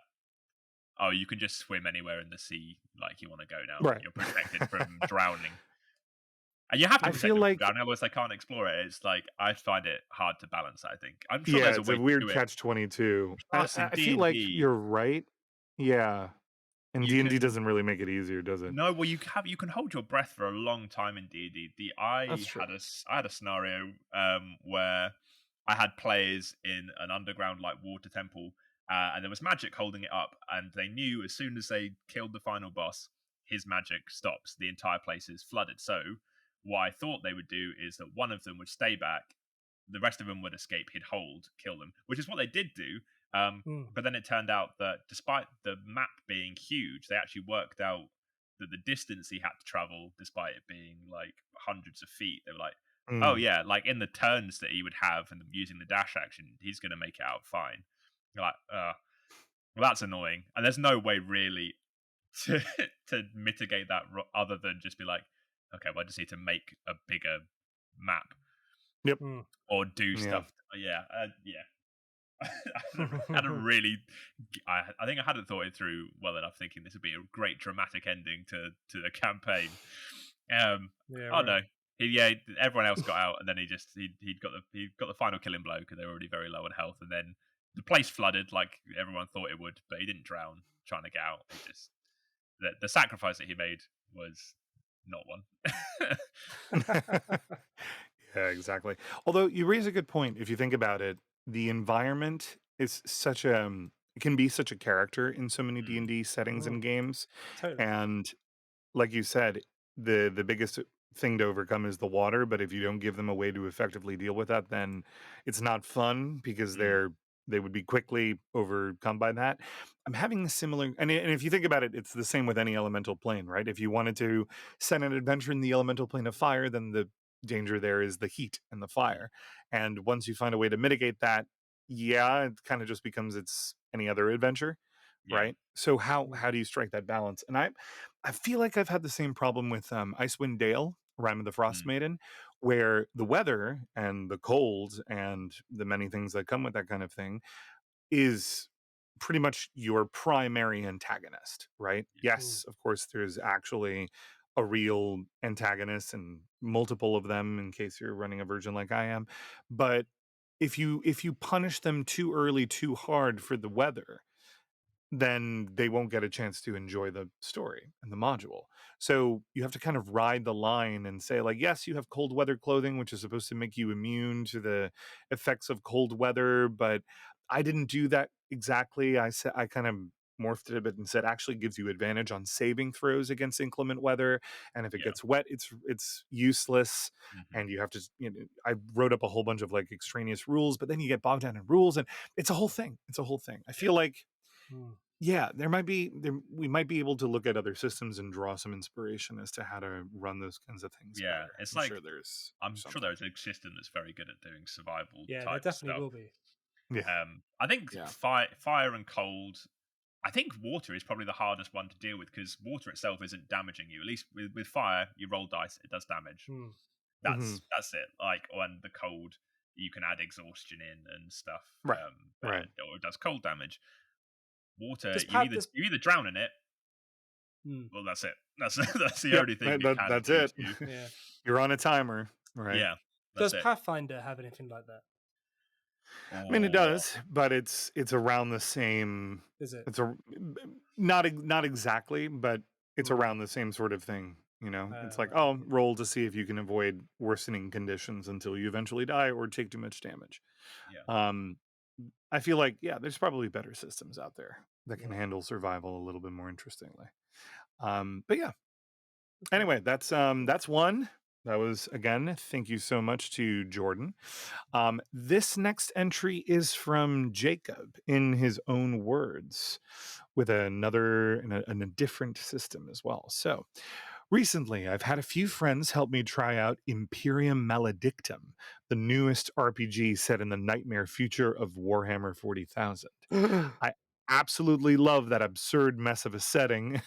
C: you can just swim anywhere in the sea like you want to go now.
B: Right.
C: You're protected from drowning. And you have to
B: I
C: protect
B: feel
C: them from
B: like
C: drowning, otherwise they can't explore it. It's like, I find it hard to balance, I think. I'm sure
B: yeah,
C: there's a
B: it's
C: way
B: a
C: to
B: weird
C: do it.
B: catch-22.
C: Plus, in
B: I feel like
C: D&D,
B: you're right. Yeah. And
C: you
B: D&D
C: can
B: doesn't really make it easier, does it?
C: no, well, you can hold your breath for a long time in D&D.
B: That's true.
C: I had a scenario where I had players in an underground like water temple, and there was magic holding it up, and they knew as soon as they killed the final boss, his magic stops. The entire place is flooded. So what I thought they would do is that one of them would stay back, the rest of them would escape. He'd hold, kill them, which is what they did do. But then it turned out that despite the map being huge, they actually worked out that the distance he had to travel, despite it being like hundreds of feet, they were like, oh yeah, like in the turns that he would have and using the dash action, he's going to make it out fine. You're like, well, that's annoying. And there's no way really to mitigate that other than just be like, okay, well, I just need to make a bigger map.
B: Yep.
C: Or do stuff. Yeah. I hadn't really. I think I hadn't thought it through well enough, thinking this would be a great dramatic ending to the campaign. No, everyone else got out, and then he got the final killing blow because they were already very low on health, and then the place flooded like everyone thought it would, but he didn't drown trying to get out. It just the sacrifice that he made was not one.
B: Yeah, exactly. Although you raise a good point. If you think about it, the environment is such it can be such a character in so many D&D settings and games.
A: Totally.
B: And like you said, the biggest thing to overcome is the water, but if you don't give them a way to effectively deal with that, then it's not fun because they would be quickly overcome by that. I'm having a similar, and if you think about it, it's the same with any elemental plane, right? If you wanted to send an adventure in the elemental plane of fire, then the danger there is the heat and the fire. And once you find a way to mitigate that, yeah, it kind of just becomes it's any other adventure, right? So how do you strike that balance? And I feel like I've had the same problem with Icewind Dale, Rime of the Frost Maiden, where the weather and the cold and the many things that come with that kind of thing is pretty much your primary antagonist, right? Yes, of course, there's actually a real antagonist and multiple of them in case you're running a version like I am. But if you punish them too early, too hard for the weather, then they won't get a chance to enjoy the story and the module. So you have to kind of ride the line and say, like, yes, you have cold weather clothing, which is supposed to make you immune to the effects of cold weather, but I didn't do that exactly. I said I kind of morphed it a bit and said actually gives you advantage on saving throws against inclement weather, and if it gets wet, it's useless. And you have to, I wrote up a whole bunch of like extraneous rules, but then you get bogged down in rules, and it's a whole thing. I feel like yeah, we might be able to look at other systems and draw some inspiration as to how to run those kinds of things better.
C: It's
B: I'm
C: like
B: sure there's
C: I'm sure there's a system that's very good at doing survival
A: Yeah, there
C: type
A: definitely
C: stuff.
A: will be.
B: Yeah.
C: I think fire and cold. I think water is probably the hardest one to deal with because water itself isn't damaging you. At least with fire, you roll dice, it does damage. That's it. Like when the cold, you can add exhaustion in and stuff.
B: Right.
C: Or it does cold damage. Water,
A: Does
C: you either drown in it. Well, that's it. That's the only thing it can
B: that's
C: do
B: it.
C: to you.
A: Yeah.
B: You're on a timer, right?
C: Yeah.
A: Does Pathfinder have anything like that?
B: I mean, it does, but it's around the same.
A: Is it?
B: It's not exactly, but it's around the same sort of thing. It's like, roll to see if you can avoid worsening conditions until you eventually die or take too much damage.
C: Yeah.
B: I feel like, there's probably better systems out there that can handle survival a little bit more interestingly. But yeah. Anyway, that's one. That was, again, thank you so much to Jordan. This next entry is from Jacob in his own words with another and a different system as well. So, recently, I've had a few friends help me try out Imperium Maledictum, the newest RPG set in the nightmare future of Warhammer 40,000. I absolutely love that absurd mess of a setting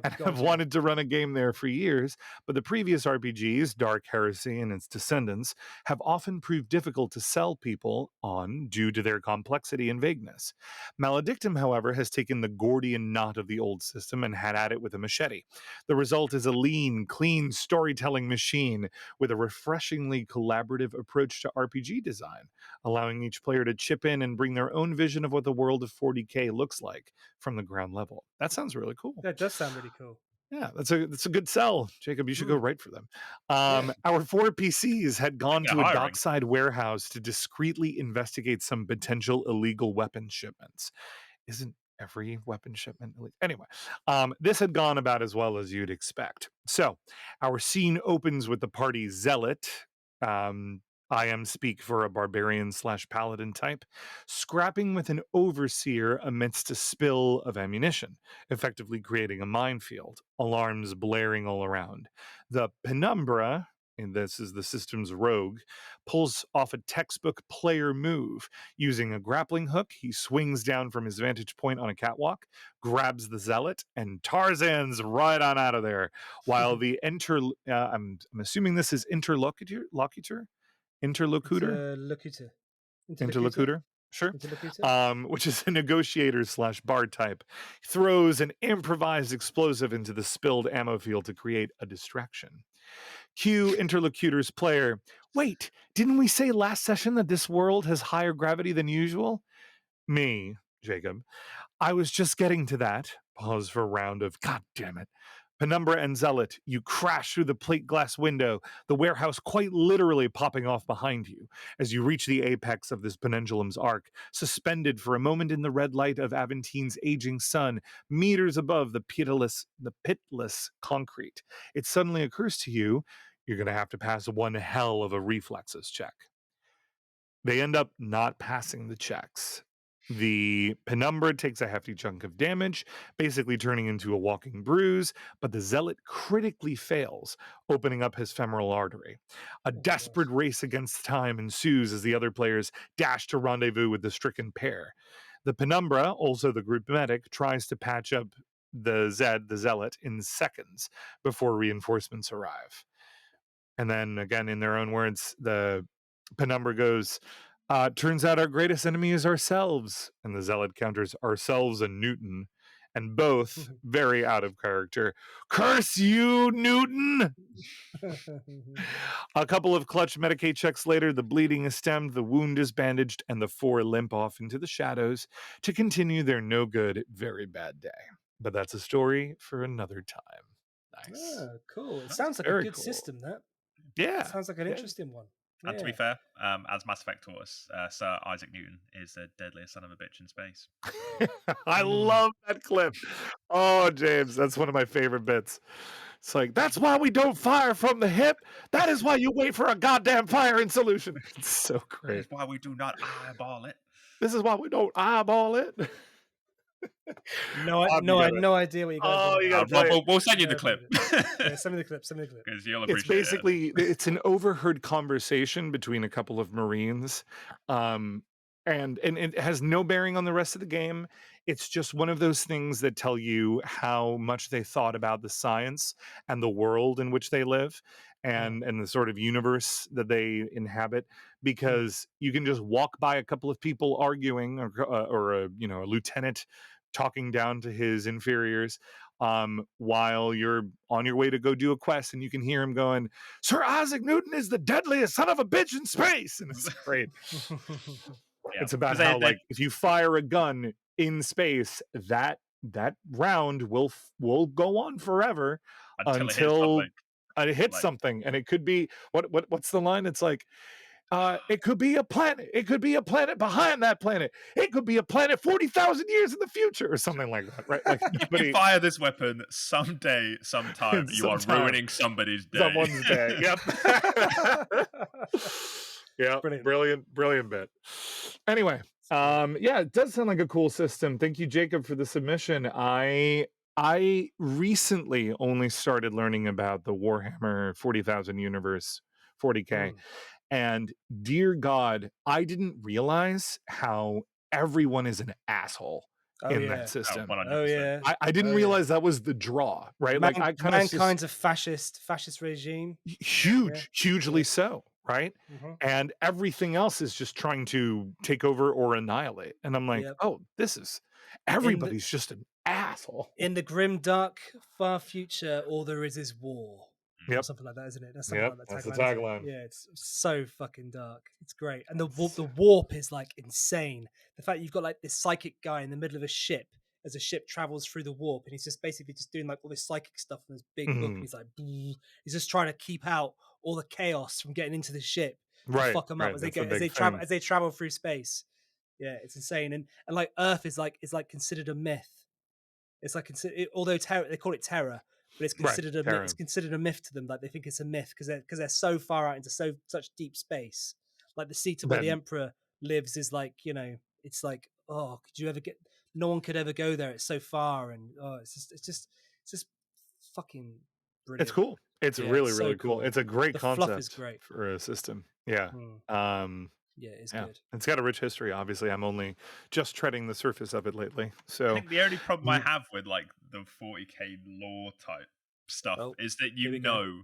B: and have wanted to run a game there for years, but the previous RPGs, Dark Heresy and its descendants, have often proved difficult to sell people on due to their complexity and vagueness. Maledictum, however, has taken the Gordian knot of the old system and had at it with a machete. The result is a lean, clean storytelling machine with a refreshingly collaborative approach to RPG design, allowing each player to chip in and bring their own vision of what the world of 40K looks like from the ground level. That sounds really cool.
A: That does sound really cool.
B: Yeah, that's a good sell, Jacob. You should go write for them. Our 4 PCs had gone to a dockside warehouse to discreetly investigate some potential illegal weapon shipments. Isn't every weapon shipment illegal? Anyway, this had gone about as well as you'd expect. So our scene opens with the party zealot. I am speak for a barbarian/paladin type, scrapping with an overseer amidst a spill of ammunition, effectively creating a minefield, alarms blaring all around. The penumbra, and this is the system's rogue, pulls off a textbook player move. Using a grappling hook, he swings down from his vantage point on a catwalk, grabs the zealot, and Tarzan's right on out of there. While the I'm assuming this is interlocutor? Interlocutor, sure. Which is a negotiator/bar type, throws an improvised explosive into the spilled ammo field to create a distraction. Cue interlocutor's player. Wait, didn't we say last session that this world has higher gravity than usual? Me, Jacob. I was just getting to that. Pause for a round of God damn it. Penumbra and Zealot, you crash through the plate glass window, the warehouse quite literally popping off behind you as you reach the apex of this pendulum's arc, suspended for a moment in the red light of Aventine's aging sun, meters above the pitless concrete. It suddenly occurs to you, you're going to have to pass one hell of a reflexes check. They end up not passing the checks. The Penumbra takes a hefty chunk of damage, basically turning into a walking bruise, but the Zealot critically fails, opening up his femoral artery. A
A: Oh my gosh.
B: desperate race against time ensues as the other players dash to rendezvous with the stricken pair. The Penumbra, also the group medic, tries to patch up the Zealot, in seconds before reinforcements arrive. And then again, in their own words, the Penumbra goes, turns out our greatest enemy is ourselves. And the Zealot counters ourselves and Newton. And both, very out of character, curse you, Newton! A couple of clutch Medicaid checks later, the bleeding is stemmed, the wound is bandaged, and the four limp off into the shadows to continue their no good, very bad day. But that's a story for another time. Nice.
A: Oh, cool. It sounds like a
B: Very
A: good
B: cool.
A: system, that.
B: Yeah.
A: Sounds like an
B: Yeah.
A: interesting one.
C: And to be
A: Yeah.
C: fair, as Mass Effect taught us, Sir Isaac Newton is the deadliest son of a bitch in space.
B: I love that clip. Oh, James, that's one of my favorite bits. It's like, that's why we don't fire from the hip. That is why you wait for a goddamn firing solution. It's so
C: That
B: great.
C: is why we do not eyeball it.
B: This is why we don't eyeball it.
A: No idea what you guys
B: Oh, you
A: are.
B: gotta play it.
C: We'll send you the clip.
A: Yeah, send me the clip. Send me the clip.
C: Because you'll
B: It's
C: appreciate
B: basically it's an overheard conversation between a couple of Marines, and it has no bearing on the rest of the game. It's just one of those things that tell you how much they thought about the science and the world in which they live, and the sort of universe that they inhabit. Because you can just walk by a couple of people arguing, or a lieutenant talking down to his inferiors, while you're on your way to go do a quest, and you can hear him going, Sir Isaac Newton is the deadliest son of a bitch in space. And it's great.
C: Yeah,
B: it's about
C: 'cause
B: how,
C: they-
B: like, if you fire a gun in space, that round will go on forever until it hits something. And it could be what's the line? It's like, it could be a planet. It could be a planet behind that planet. It could be a planet 40,000 years in the future, or something like that, right? Like,
C: if you fire this weapon someday, sometime, you are ruining somebody's day.
B: Someone's day. Yep. Yeah. Brilliant bit. Anyway, yeah, it does sound like a cool system. Thank you, Jacob, for the submission. I recently only started learning about the Warhammer 40,000 universe, 40K. And dear God, I didn't realize how everyone is an asshole in that system.
A: Oh yeah.
B: I didn't realize that was the draw, right? Like, I kind of
A: mankind's a fascist regime.
B: Hugely so, right? And everything else is just trying to take over or annihilate. And I'm like, oh, everybody's just an asshole.
A: In the grim, dark, far future, all there is war.
B: Yep.
A: Or something like that, isn't it? That's something like that
B: that's the
A: tagline. Yeah, it's so fucking dark. It's great. And the warp is like insane. The fact you've got like this psychic guy in the middle of a ship as a ship travels through the warp, and he's just basically just doing like all this psychic stuff in this big book, and he's like, he's just trying to keep out all the chaos from getting into the ship to fuck them up as they travel through space. Yeah, it's insane. And like Earth is considered a myth. It's like although they call it terror, but it's considered it's considered a myth to them. Like they think it's a myth because they're so far out into such deep space. Like the seat where the Emperor lives is like, it's like, oh, could you ever get? No one could ever go there. It's so far, and it's just fucking brilliant.
B: It's cool. It's really cool. It's a great concept.
A: Fluff is great
B: for a system. Yeah.
A: Yeah, it's good.
B: It's got a rich history. Obviously, I'm only just treading the surface of it lately. So
C: I think the only problem I have with like the 40k lore type stuff is that you know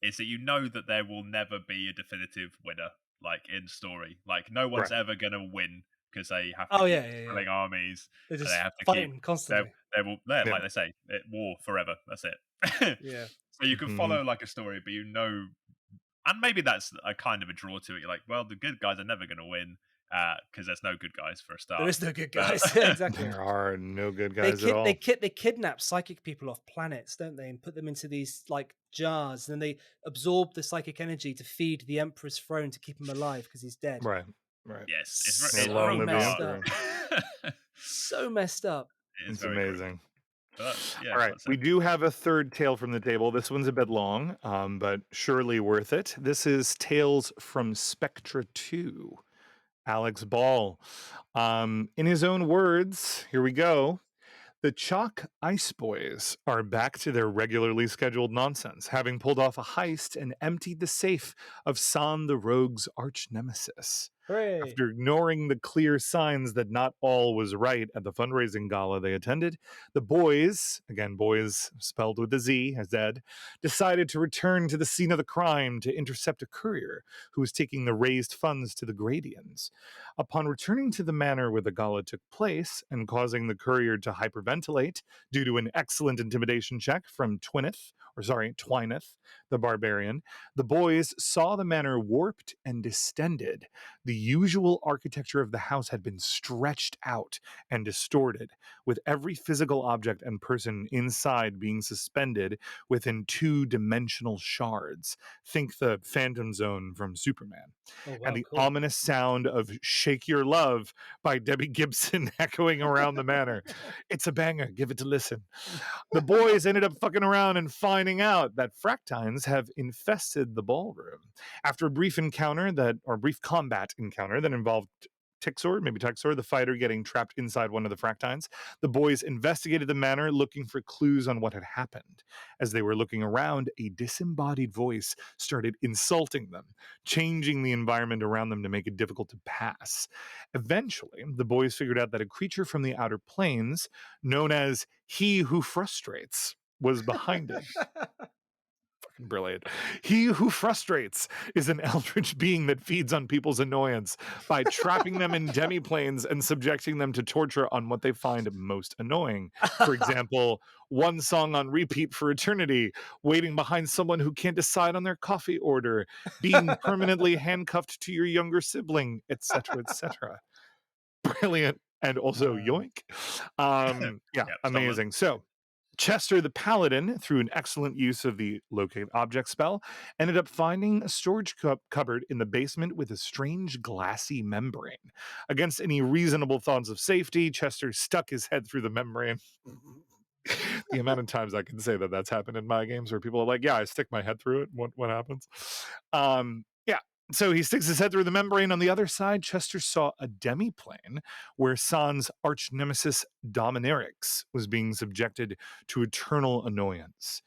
C: that there will never be a definitive winner, like in story. Like no one's ever gonna win because they have to keep killing armies.
A: They're just
C: they have to
A: fighting
C: keep
A: constantly.
C: Like they say, war forever. That's it.
A: Yeah.
C: So you can follow like a story, but and maybe that's a kind of a draw to it. You're like, well, the good guys are never going to win because there's no good guys for a start.
A: There is no good guys. Exactly.
B: There are no good guys at all.
A: They kidnap psychic people off planets, don't they, and put them into these like jars, and then they absorb the psychic energy to feed the Emperor's throne to keep him alive because he's dead.
B: Right.
C: Yes,
A: so messed up. So messed up.
B: It's amazing.
C: All
B: right, we do have a third tale from the table. This one's a bit long, but surely worth it. This is Tales from Spectra 2. Alex Ball. In his own words, here we go. The Chalk Ice Boys are back to their regularly scheduled nonsense, having pulled off a heist and emptied the safe of San the Rogue's arch nemesis.
A: Hooray.
B: After ignoring the clear signs that not all was right at the fundraising gala they attended, the boys, again, boys spelled with a Z, as Ed, decided to return to the scene of the crime to intercept a courier who was taking the raised funds to the Gradians. Upon returning to the manor where the gala took place and causing the courier to hyperventilate due to an excellent intimidation check from Twyneth, the barbarian, the boys saw the manor warped and distended. The usual architecture of the house had been stretched out and distorted, with every physical object and person inside being suspended within two-dimensional shards. Think the Phantom Zone from Superman.
A: Oh, wow,
B: and the
A: cool.
B: ominous sound of Shake Your Love by Debbie Gibson echoing around the manor. It's a banger. Give it a listen. The boys ended up fucking around and finding out that Fractines have infested the ballroom. After a brief combat encounter that involved Texor, the fighter getting trapped inside one of the Fractines, the boys investigated the manor looking for clues on what had happened. As they were looking around, a disembodied voice started insulting them, changing the environment around them to make it difficult to pass. Eventually, the boys figured out that a creature from the outer planes, known as He Who Frustrates, was behind it. Brilliant. He Who Frustrates is an eldritch being that feeds on people's annoyance by trapping them in demiplanes and subjecting them to torture on what they find most annoying. For example, one song on repeat for eternity, waiting behind someone who can't decide on their coffee order, being permanently handcuffed to your younger sibling, etc., etc. Brilliant. And also yoink. Amazing. So Chester the Paladin, through an excellent use of the locate object spell, ended up finding a storage cupboard in the basement with a strange glassy membrane. Against any reasonable thoughts of safety, Chester stuck his head through the membrane. The amount of times I can say that that's happened in my games where people are like, yeah, I stick my head through it. What happens? So he sticks his head through the membrane. On the other side, Chester saw a demiplane where San's arch nemesis Dominarix was being subjected to eternal annoyance.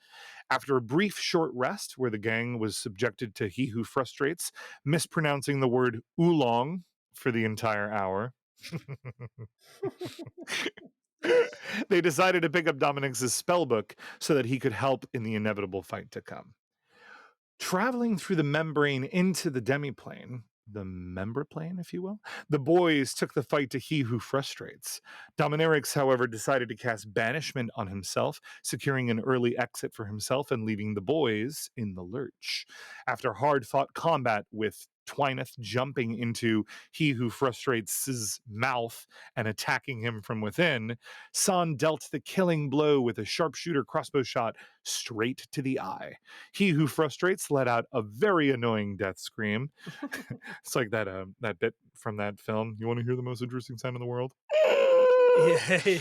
B: After a brief short rest where the gang was subjected to He Who Frustrates, mispronouncing the word oolong for the entire hour, they decided to pick up Dominix's spellbook so that he could help in the inevitable fight to come. Traveling through the membrane into the demiplane, the memberplane, if you will, the boys took the fight to He Who Frustrates. Dominarix, however, decided to cast banishment on himself, securing an early exit for himself and leaving the boys in the lurch. After hard-fought combat with Twyneth jumping into He Who Frustrates' mouth and attacking him from within, San dealt the killing blow with a sharpshooter crossbow shot straight to the eye. He Who Frustrates let out a very annoying death scream. It's like that bit from that film. You want to hear the most interesting sound in the world?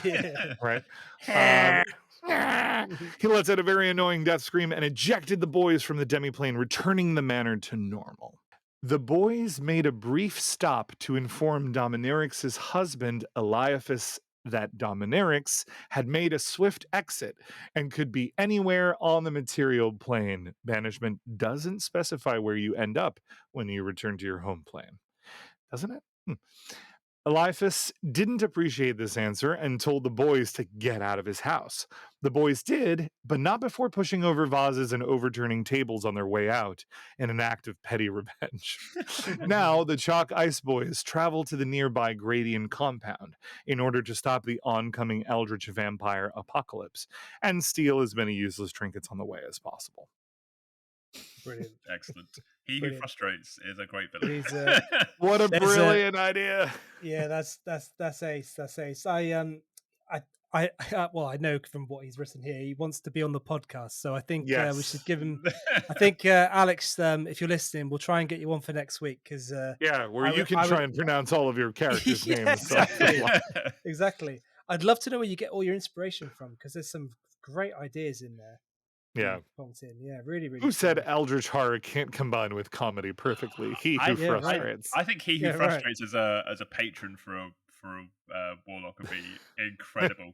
A: Yeah.
B: Right? He lets out a very annoying death scream and ejected the boys from the demiplane, returning the manor to normal. The boys made a brief stop to inform Dominarix's husband, Eliaphus, that Dominarix had made a swift exit and could be anywhere on the material plane. Banishment doesn't specify where you end up when you return to your home plane, doesn't it? Eliaphus didn't appreciate this answer and told the boys to get out of his house. The boys did, but not before pushing over vases and overturning tables on their way out in an act of petty revenge. Now, the Chalk Ice Boys travel to the nearby Gradian compound in order to stop the oncoming eldritch vampire apocalypse and steal as many useless trinkets on the way as possible.
A: Brilliant.
C: Excellent. He Who Frustrates is a great villain.
B: What a brilliant idea.
A: Yeah, that's ace. That's ace. I know from what he's written here, he wants to be on the podcast. So I think we should give him. I think Alex, if you're listening, we'll try and get you on for next week because
B: you can try and pronounce all of your characters' names.
A: Exactly. Exactly. I'd love to know where you get all your inspiration from because there's some great ideas in there.
B: Yeah.
A: pumped in. Yeah, really, really
B: Who said
A: strong.
B: eldritch horror can't combine with comedy perfectly? He who
A: Yeah, right.
B: frustrates.
C: I think he who
A: Yeah, right.
C: frustrates as a patron for a warlock would be incredible.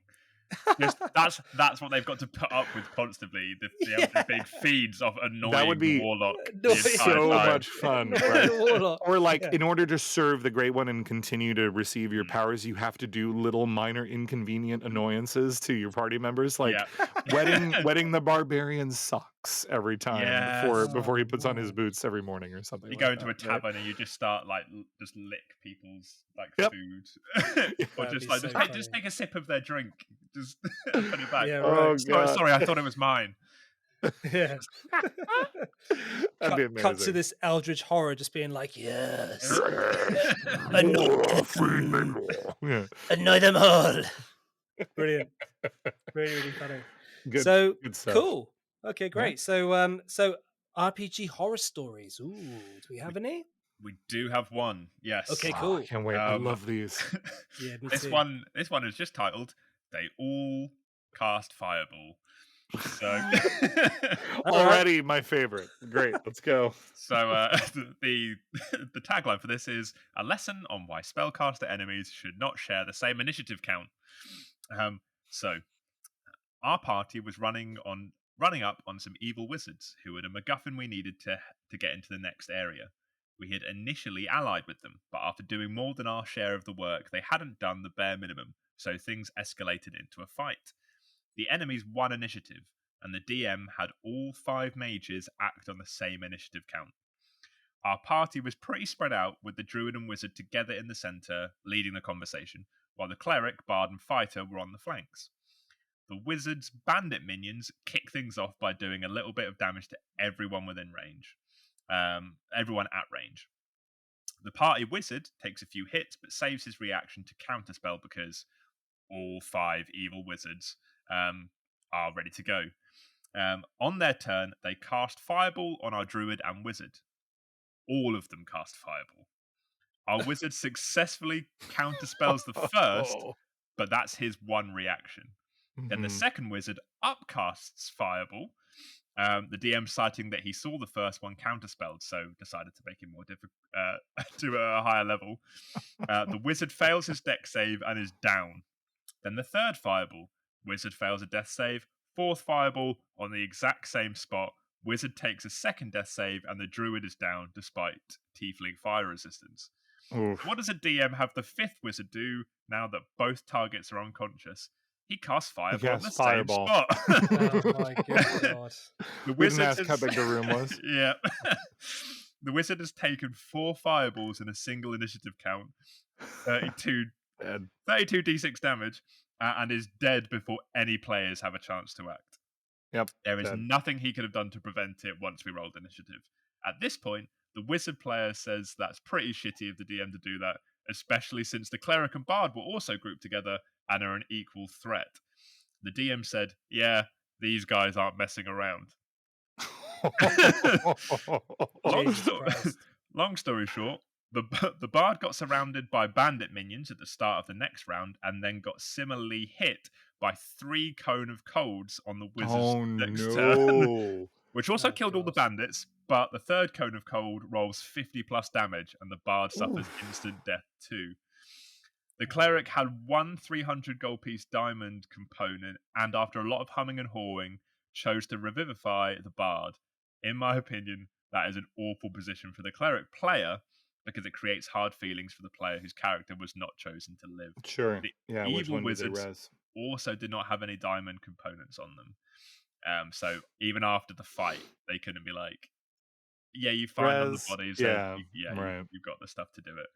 C: Just that's what they've got to put up with constantly. The
A: Yeah.
C: Eldritch Being feeds off
B: That would
C: annoying the
B: be
C: warlock
A: No,
C: the entire
B: so
C: time.
B: much fun,
A: annoying
B: right?
A: the warlock.
B: Or like,
A: Yeah.
B: in order to serve the Great One and continue to receive your
C: Mm.
B: powers, you have to do little minor inconvenient annoyances to your party members, like
C: Yeah.
B: wetting the barbarian's socks every time before
C: Yes.
B: before he
A: Oh,
B: puts on his
A: no.
B: boots every morning or something
C: You
B: like
C: go into
B: that,
C: a
B: right?
C: tavern and you just start like just lick people's like
B: Yep.
C: food, or
A: That'd be
C: just like
A: so
C: just
A: funny.
C: take a sip of their drink, just and put it back.
A: Yeah,
B: Oh
A: right.
B: god.
C: Sorry, I thought it was mine.
A: Yeah.
B: That'd be
A: Cut to
B: amazing.
A: this eldritch horror just being like, yes,
B: Yes.
A: annoy
B: More, feed me more. Yeah.
A: annoy them all. Brilliant. Really, really funny.
B: Good
A: So
B: good stuff.
A: cool. Okay,
B: Yeah.
A: great. So RPG horror stories. Ooh, do we have any?
C: We do have one. Yes.
A: Okay,
B: Oh, I
A: cool.
B: can't wait. I love these.
A: Yeah, me
C: this
A: too.
C: one is just titled "They All Cast Fireball." So,
B: Already my favorite. Great. Let's go.
C: so the the tagline for this is a lesson on why spellcaster enemies should not share the same initiative count. So our party was running up on some evil wizards who had a MacGuffin we needed to get into the next area. We had initially allied with them, but after doing more than our share of the work, they hadn't done the bare minimum, so things escalated into a fight. The enemies won initiative, and the DM had all 5 mages act on the same initiative count. Our party was pretty spread out, with the druid and wizard together in the centre, leading the conversation, while the cleric, bard, and fighter were on the flanks. The wizard's bandit minions kick things off by doing a little bit of damage to everyone within range. Everyone at range. The party wizard takes a few hits, but saves his reaction to counterspell because all 5 evil wizards are ready to go. On their turn, they cast Fireball on our druid and wizard. All of them cast Fireball. Our wizard successfully counterspells the first, but that's his one reaction. Then the second wizard upcasts Fireball. The DM citing that he saw the first one counterspelled, so decided to make it more difficult to a higher level. The wizard fails his dex save and is down. Then the third Fireball. Wizard fails a death save. Fourth Fireball on the exact same spot. Wizard takes a second death save and the druid is down despite tiefling fire resistance.
B: Oof.
C: What does a DM have the fifth wizard do now that both targets are unconscious? He casts Fireball in the
B: Fireball.
C: same spot.
A: Oh my god.
C: The
B: We didn't
C: wizard
B: ask how big the room was.
C: Yeah. The wizard has taken 4 fireballs in a single initiative count, 32 d6 damage, and is dead before any players have a chance to act.
B: Yep.
C: There is nothing he could have done to prevent it once we rolled initiative. At this point, the wizard player says that's pretty shitty of the DM to do that, especially since the cleric and bard were also grouped together and are an equal threat. The DM said, yeah, these guys aren't messing around. Long story short, the bard got surrounded by bandit minions at the start of the next round and then got similarly hit by 3 cone of colds on the wizard's next turn, which also killed all the bandits, but the third cone of cold rolls 50 plus damage and the bard suffers instant death too. The cleric had 1 300 gold piece diamond component and after a lot of humming and hawing chose to revivify the bard. In my opinion, that is an awful position for the cleric player because it creates hard feelings for the player whose character was not chosen to live.
B: Sure.
C: The evil wizards also did not have any diamond components on them. So even after the fight, they couldn't be like, yeah, you find all the bodies. You've got the stuff to do it.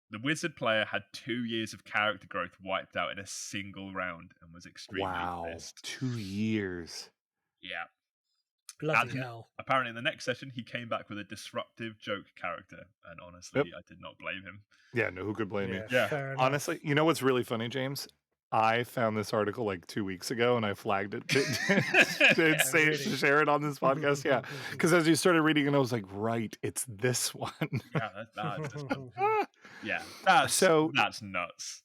C: The wizard player had 2 years of character growth wiped out in a single round and was extremely pissed.
B: 2 years.
C: Yeah.
A: Bloody hell.
C: Apparently, in the next session, he came back with a disruptive joke character, and honestly, I did not blame him.
B: Yeah, no, who could blame me?
C: Yeah.
B: Honestly, you know what's really funny, James? I found this article like 2 weeks ago, and I flagged it to share it on this podcast. Yeah, because as you started reading it, I was like, right, it's this one.
C: Yeah, that's that's nuts.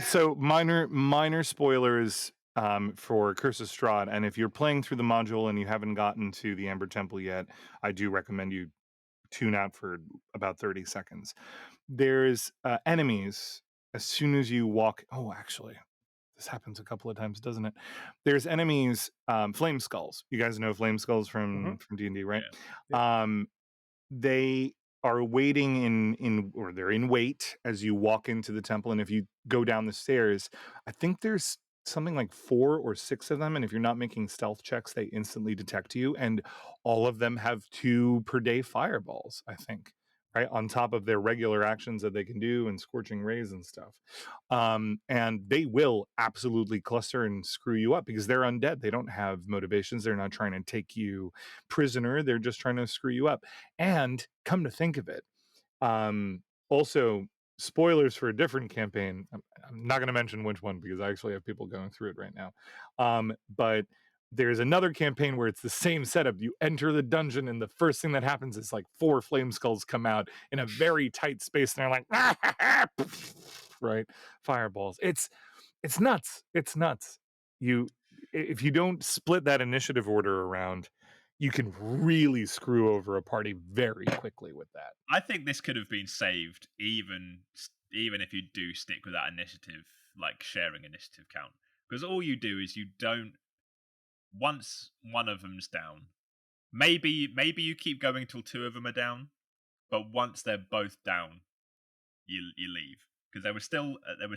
B: So minor spoilers. for Curse of Strahd, and if you're playing through the module and you haven't gotten to the Amber Temple yet, I do recommend you tune out for about 30 seconds. There's enemies as soon as you walk. Oh, actually, this happens a couple of times, doesn't it? There's enemies, flame skulls. You guys know flame skulls from D&D, right?
C: Yeah.
B: They are waiting or they're in wait as you walk into the temple, and if you go down the stairs, I think there's something like 4 or 6 of them, and if you're not making stealth checks, they instantly detect you, and all of them have 2 per day fireballs, I think, right on top of their regular actions that they can do and scorching rays and stuff. And they will absolutely cluster and screw you up because they're undead. They don't have motivations. They're not trying to take you prisoner. They're just trying to screw you up. And come to think of it, also spoilers for a different campaign. I'm not going to mention which one because I actually have people going through it right now. But there's another campaign where it's the same setup. You enter the dungeon, and the first thing that happens is like 4 flame skulls come out in a very tight space, and they're like, right, fireballs. It's nuts. It's nuts. If you don't split that initiative order around, you can really screw over a party very quickly with that.
C: I think this could have been saved, even if you do stick with that initiative, like sharing initiative count, because all you do is you don't. Once one of them's down, maybe you keep going till 2 of them are down, but once they're both down, you leave, because there was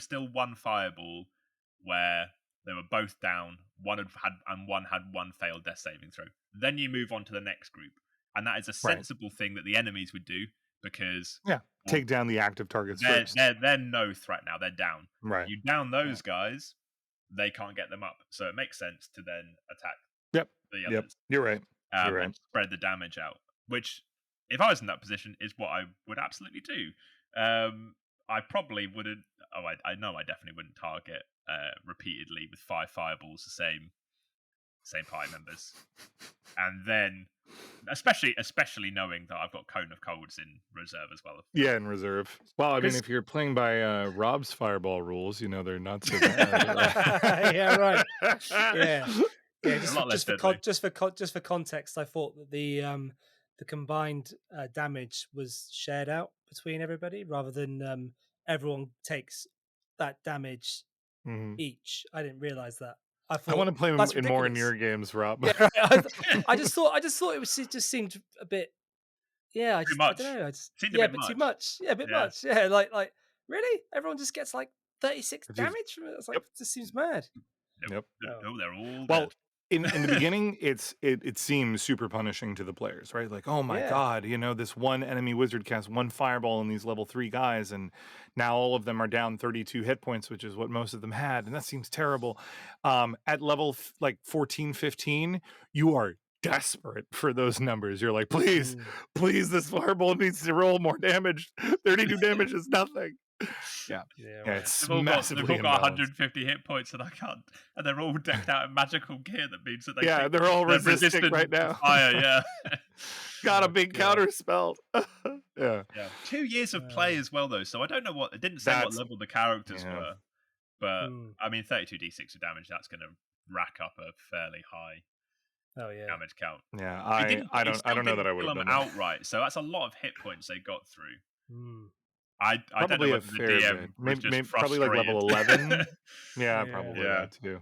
C: still one fireball where they were both down. One had one failed death saving throw. Then you move on to the next group, and that is a sensible thing that the enemies would do because
B: take down the active targets first.
C: They're no threat now. They're down.
B: Right.
C: You down those guys, they can't get them up. So it makes sense to then attack the others.
B: You're right.
C: And spread the damage out. Which, if I was in that position, is what I would absolutely do. I probably wouldn't. Oh, I know I definitely wouldn't target repeatedly with 5 fireballs the same party members, and then especially knowing that I've got Cone of Colds in reserve as well.
B: Yeah, in reserve. Well, I mean, if you're playing by Rob's fireball rules, they're not so bad.
A: Yeah, right. Yeah. Just for context, I thought that the combined damage was shared out between everybody rather than everyone takes that damage each. I didn't realize that. I
B: want to play more in your games, Rob.
A: Yeah, right. I just thought it just seemed a bit. Yeah, I don't know. Too much. Yeah, a bit much. Yeah, like really, everyone just gets like 36 damage from it. It's like this seems mad.
C: Yep. No, they're all
B: well. In the beginning, it seems super punishing to the players, right? Like, oh my god, this one enemy wizard cast 1 fireball on these level 3 guys, and now all of them are down 32 hit points, which is what most of them had, and that seems terrible. At level like 14, 15, you are desperate for those numbers. You're like, please, this fireball needs to roll more damage. 32 damage is nothing. Yeah, it's
C: they've all
B: massively
C: got 150 hit points, and I can't. And they're all decked out in magical gear that means that
B: they're all resistant right now.
C: Fire, yeah.
B: Got a big counter spell. Yeah.
C: 2 years of play as well, though. So I don't know it didn't say what level the characters were, but I mean, 32d6 of damage. That's going to rack up a fairly high. Damage count.
B: Yeah, I don't know that I would have done that
C: outright. So that's a lot of hit points they got through. I
B: probably
C: don't know
B: a fair bit. Maybe probably like level 11. Probably that too.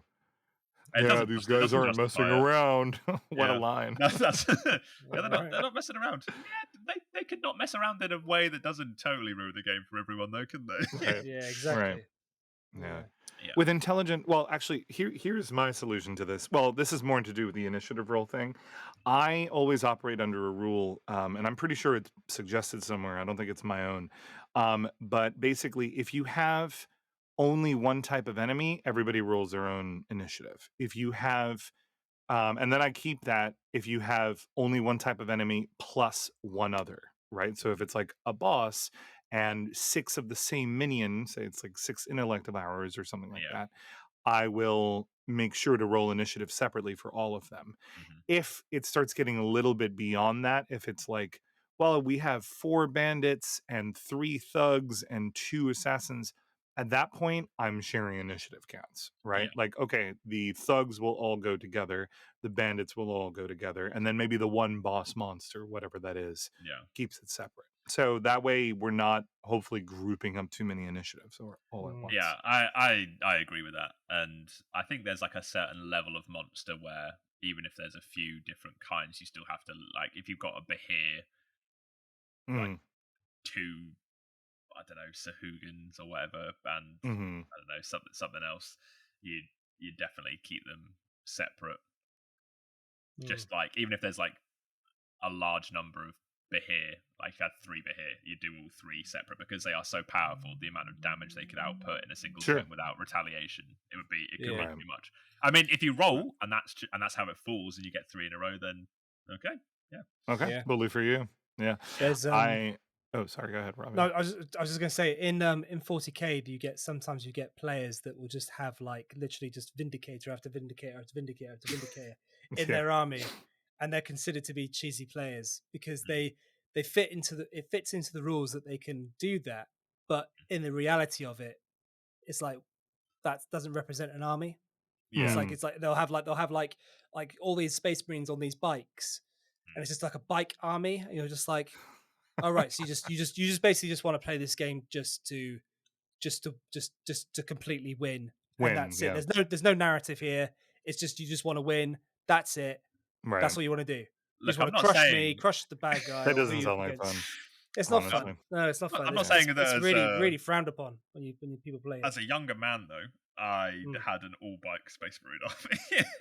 B: These guys aren't messing around. What a line.
C: They're not messing around. Yeah, they could not mess around in a way that doesn't totally ruin the game for everyone, though, can they?
B: Right.
A: Yeah, exactly.
B: Right. Yeah. With intelligent, well, actually, here's my solution to this. Well, this is more to do with the initiative roll thing. I always operate under a rule, and I'm pretty sure it's suggested somewhere. I don't think it's my own. But basically, if you have only one type of enemy, everybody rolls their own initiative. If you have, and then I keep that if you have only one type of enemy plus one other, right? So if it's like a boss and 6 of the same minion, say it's like 6 intellect of ours or something like that, I will make sure to roll initiative separately for all of them. If it starts getting a little bit beyond that, if it's like, well, we have 4 bandits and 3 thugs and 2 assassins, at that point, I'm sharing initiative counts, right?
C: Yeah.
B: Like, okay, the thugs will all go together, the bandits will all go together, and then maybe the one boss monster, whatever that is, keeps it separate. So that way we're not hopefully grouping up too many initiatives all at once.
C: Yeah, I agree with that. And I think there's like a certain level of monster where even if there's a few different kinds, you still have to, like, if you've got a Behir, like 2, I don't know, Sahugans or whatever, and I don't know, something else, you definitely keep them separate. Just like, even if there's like a large number of Behir, like if you had 3 Behir, you do all 3 separate because they are so powerful. The amount of damage they could output in a single swing without retaliation, it could be too much. I mean, if you roll and that's how it falls, and you get 3 in a row, then okay,
B: bully for you. Yeah,
A: there's
B: Oh, sorry. Go ahead, Robbie.
A: No, I was just gonna say in 40k, sometimes you get players that will just have like literally just vindicator after vindicator after vindicator after vindicator in their army, and they're considered to be cheesy players because it fits into the rules that they can do that, but in the reality of it, it's like that doesn't represent an army.
C: Yeah.
A: It's like they'll have like all these space marines on these bikes, and it's just like a bike army, and you're just like, all right, so you just basically just want to play this game just to completely win, and that's it. There's no narrative here. It's just you just want to win. That's it.
B: Right.
A: That's all you want to do. You
C: Look,
A: just want to crush me, crush the bad guy.
B: That doesn't sound like fun.
A: It's not fun. No, it's not fun.
C: I'm not saying that
A: it's really frowned upon when people play it.
C: As a younger man, though, I had an all-bike Space Marine army.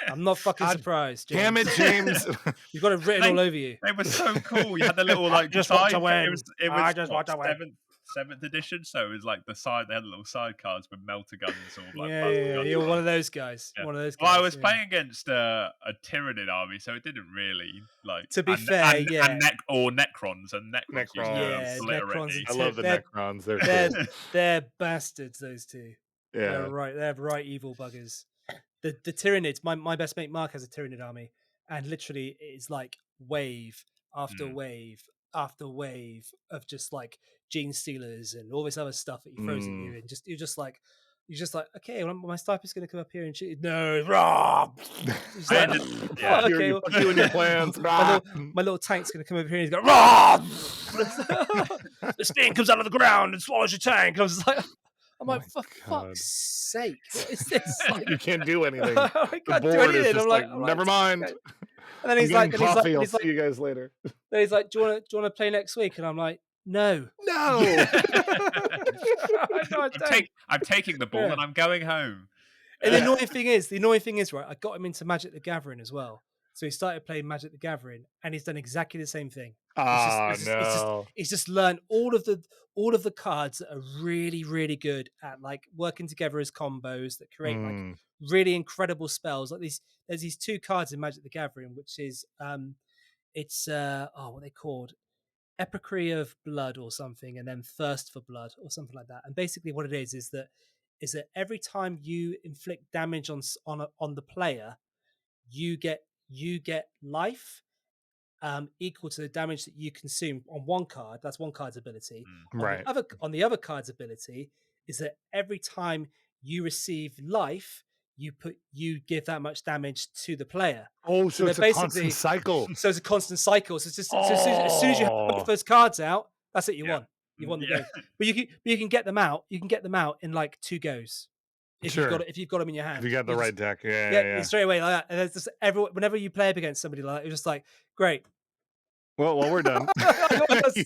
A: I'm not fucking surprised, James.
B: Damn it, James!
A: You've got it written all over you.
C: They were so cool. You had the little like
A: just
C: side.
A: Want to win.
C: It was
A: I just want to win.
C: 7th edition, so it was like the side. They had little side cards with melter guns or like
A: guns. You're one of those guys. One of those guys.
C: Well, I was playing against a Tyranid army, so it didn't really like.
A: To be fair,
C: Necrons and Necrons.
A: Necrons.
B: I love the Necrons.
A: They're bastards. Those two.
B: Yeah,
A: they're right evil buggers. The Tyranids. My best mate Mark has a Tyranid army, and literally it's like wave after wave after wave of just like gene stealers and all this other stuff that he throws at you, and you're just like, okay, well, my sniper's going to come up here and shoot. No,
B: okay, you and your plans.
A: my little tank's going to come over here and he's going, rah! This thing comes out of the ground and swallows your tank. And I'm like, for fuck's sake, what is this?
B: Like, you can't do anything.
A: I can't do anything.
B: Is just like, never mind.
A: Okay. And then he's like,
B: I'll see you guys later.
A: Then he's like, do you want to play next week? And I'm like, no.
C: I'm taking the ball and I'm going home.
A: And the annoying thing is, right, I got him into Magic the Gathering as well. So he started playing Magic the Gathering, and he's done exactly the same thing. He's just learned all of the cards that are really, really good at like working together as combos that create like really incredible spells. Like there's these 2 cards in Magic the Gathering, which is what are they called? Epicry of Blood or something, and then Thirst for Blood or something like that. And basically, what it is that every time you inflict damage on the player, you get life equal to the damage that you consume on one card. That's one card's ability.
B: Right.
A: On the other card's ability is that every time you receive life, you give that much damage to the player.
B: Oh, so it's a constant cycle.
A: So it's a constant cycle. So it's just as soon as you have both those cards out, that's it. You won. You won the game. But you can get them out. You can get them out in like 2 goes. If you've got them in your hand.
B: If you got the right deck. Yeah.
A: Straight away like that. And there's just whenever you play up against somebody like that, you're just like, great.
B: Well, we're done. You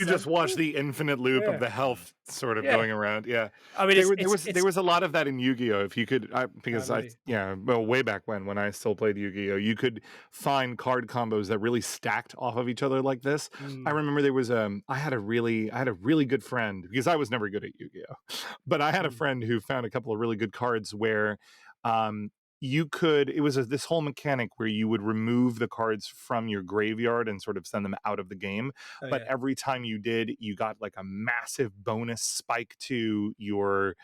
B: just watch the infinite loop of the health sort of going around. Yeah,
A: I mean,
B: there was a lot of that in Yu-Gi-Oh. If you could, way back when I still played Yu-Gi-Oh, you could find card combos that really stacked off of each other like this. I remember there was I had a really good friend, because I was never good at Yu-Gi-Oh, but I had a friend who found a couple of really good cards where it was this whole mechanic where you would remove the cards from your graveyard and sort of send them out of the game. But every time you did, you got like a massive bonus spike to your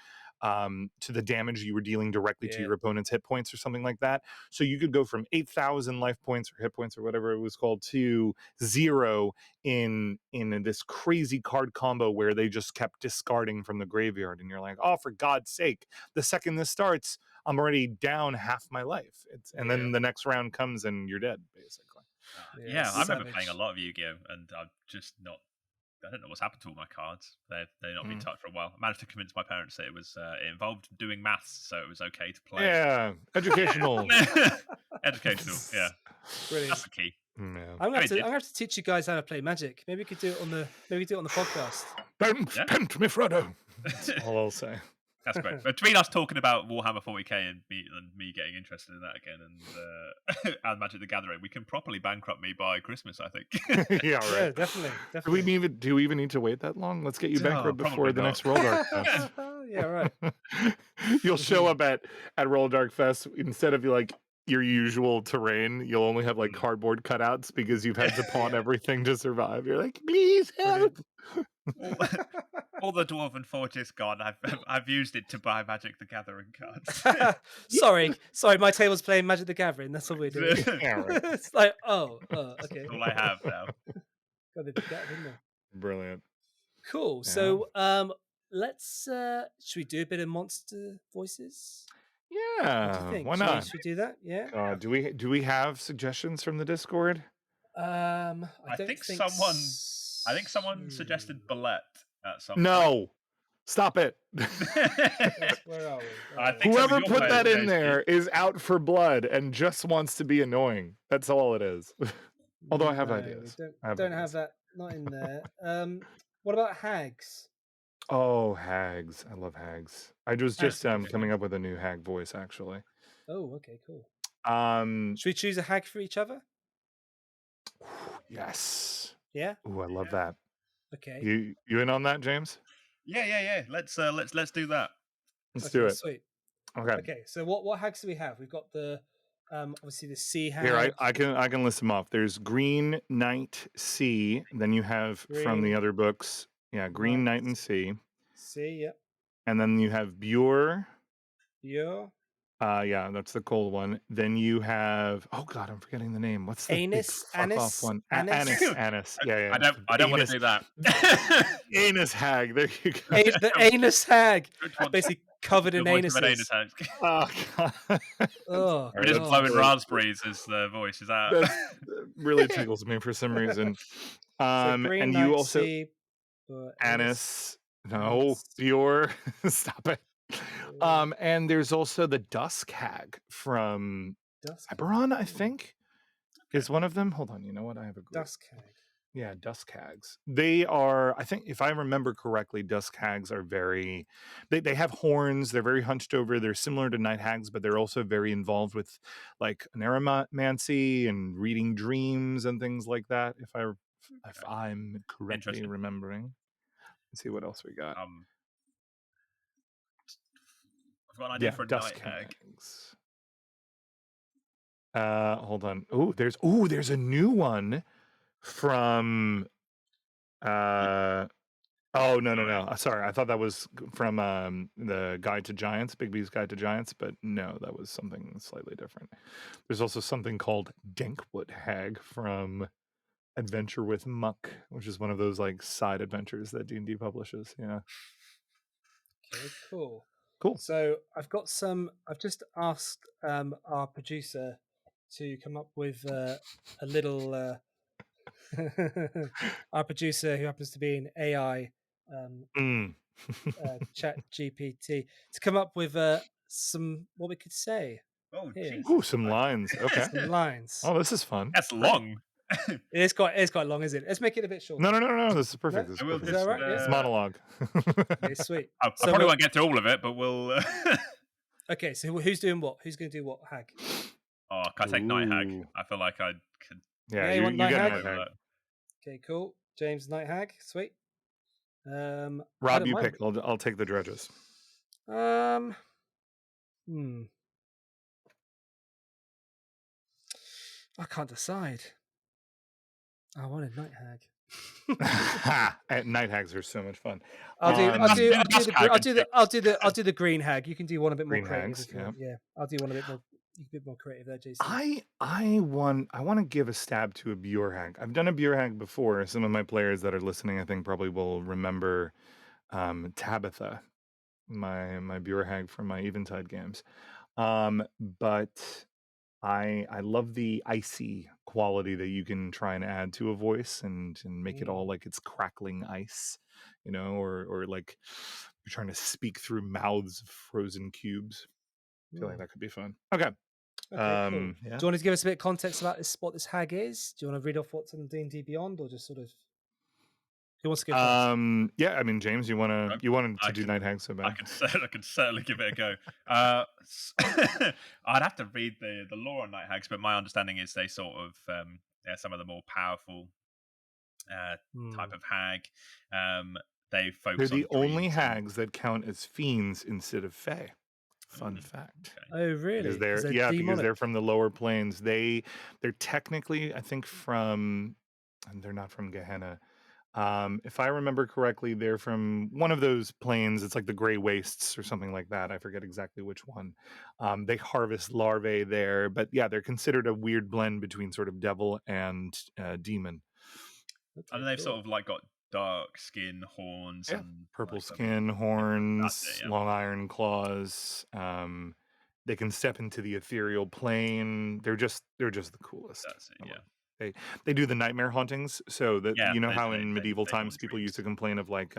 B: to the damage you were dealing directly to your opponent's hit points or something like that. So you could go from 8,000 life points or hit points or whatever it was called to 0 in this crazy card combo where they just kept discarding from the graveyard, and you're like, oh, for God's sake, the second this starts, I'm already down half my life. And then the next round comes and you're dead, basically.
C: I remember playing a lot of Yu-Gi-Oh, and I'm just not. I don't know what's happened to all my cards. They've not been touched for a while. I managed to convince my parents that it involved doing maths, so it was okay to play.
B: Yeah, educational.
C: Educational. Yeah,
A: brilliant.
C: That's the key.
B: Yeah.
A: I'm gonna have to teach you guys how to play Magic. Maybe we could do it on the podcast.
B: Don't tempt me, Frodo. That's all I'll say.
C: That's great. Between us talking about Warhammer 40k and me getting interested in that again, and Magic the Gathering, we can properly bankrupt me by Christmas, I think.
B: Yeah, right.
A: Yeah, definitely.
B: Do we even need to wait that long? Let's get you bankrupt before the next Roll Dark Fest.
A: Yeah, right.
B: You'll show up at Roll Dark Fest instead of like your usual terrain. You'll only have like cardboard cutouts because you've had to pawn everything to survive. You're like, please help.
C: All the Dwarven Forge is gone. I've used it to buy Magic the Gathering cards.
A: sorry, my table's playing Magic the Gathering. That's all we're doing.
B: Yeah, right.
A: It's like, okay.
C: That's all I have now.
A: Got to be better, didn't I?
B: Brilliant.
A: Cool.
B: Yeah.
A: So, let's. Should we do a bit of monster voices?
B: Yeah.
A: What do you think?
B: Why not?
A: Should we do that? Yeah.
B: Do we have suggestions from the Discord?
A: I
C: think someone suggested Bullet at some point.
B: No. Stop it.
A: Where are we?
C: I think
B: Whoever put that in there is out for blood and just wants to be annoying. That's all it is. Although I have ideas.
A: Don't have that. Not in there. What about hags?
B: Oh, hags. I love hags. I was just coming up with a new hag voice, actually.
A: Oh, okay, cool.
B: Should
A: we choose a hag for each other?
B: Yes.
A: Yeah?
B: Ooh, I love that.
A: Okay.
B: You in on that, James?
C: Yeah. Let's do that.
B: Let's do it.
A: Sweet.
B: Okay.
A: Okay. So what hags do we have? We've got the obviously the sea hag.
B: Here, I can list them off. There's Green Knight Sea. Then you have from the other books. Yeah, Green Knight and Sea.
A: Sea, yep.
B: And then you have Bure.
A: Bure.
B: Yeah, that's the cold one. Then you have I'm forgetting the name. What's the big fuck off one? Anise. Yeah.
C: I don't want to do that.
B: Anus hag. There you go.
A: The anus hag. Basically covered in anuses.
B: Oh god.
A: We're
C: just blowing raspberries as the voice. Is that
B: really tickles me for some reason. And you also Anise. No, Bure. Stop it. And there's also the Dusk Hag from Eberron, I think, is one of them. Hold on, you know what? I have a group.
A: Dusk Hag.
B: Yeah, Dusk Hags. They are, I think, if I remember correctly, Dusk Hags are very. They have horns. They're very hunched over. They're similar to Night Hags, but they're also very involved with like neuromancy and reading dreams and things like that. If I'm correctly remembering. Let's see what else we got.
C: I've got an idea for a
B: Dusk
C: Night
B: Hag. Hold on. There's a new one from no. Sorry, I thought that was from the Guide to Giants, Big B's Guide to Giants, but no, that was something slightly different. There's also something called Denkwood Hag from Adventure with Muck, which is one of those like side adventures that D&D publishes. Yeah.
A: Okay, cool.
B: So
A: I've just asked our producer to come up with a little our producer, who happens to be an AI chat GPT, to come up with some what we could say.
B: Some lines. Okay.
A: Some lines.
B: Oh, this is fun.
C: That's long.
A: It's quite long, isn't it? Let's make it a bit shorter.
B: No. This is perfect.
A: No?
B: This is perfect.
A: Is that right?
B: It's monologue.
A: Okay, sweet.
C: I probably won't get to all of it, but we'll.
A: Okay, so who's doing what? Who's going to do what? Hag.
C: Oh, can I take Night Hag? I feel like I could.
B: Yeah, you want Night Hag?
A: Okay, cool. James, Night Hag. Sweet.
B: Rob, you pick. I'll take the dredges.
A: I can't decide. I wanted Night Hag.
B: Night hags are so much fun.
A: I'll do the green hag. You can do one a bit more
B: Green
A: creative
B: hags,
A: if you want. Yeah, I'll do one a bit more creative there, JC.
B: I want to give a stab to a Bure hag. I've done a Bure hag before. Some of my players that are listening, I think, probably will remember Tabitha, my Bure hag from my Eventide games. But I love the icy quality that you can try and add to a voice and make it all like it's crackling ice, or like you're trying to speak through mouths of frozen cubes. I feel like that could be fun. Okay.
A: Okay, cool.
B: Yeah.
A: Do you want to give us a bit of context about what this hag is? Do you want to read off what's in D&D Beyond, or just sort of who wants to go first?
B: Yeah, I mean, James, you wanted to do Night Hag so bad.
C: I can certainly give it a go. I'd have to read the lore on Night Hags, but my understanding is they sort of some of the more powerful type of hag. They focus
B: They're the
C: on
B: only hags that count as fiends instead of fae. Fun fact.
A: Okay. Oh, really?
B: Because they're from the lower planes. They're technically, I think, and they're not from Gehenna. If I remember correctly, they're from one of those planes. It's like the Gray Wastes or something like that. I forget exactly which one. They harvest larvae there, but yeah, they're considered a weird blend between sort of devil and demon.
C: Okay, and they've sort of like got dark skin, horns, and
B: purple skin, horns, long iron claws. They can step into the ethereal plane. They're just the coolest.
C: That's it, yeah.
B: They do the nightmare hauntings, so that how in medieval times people used to complain of like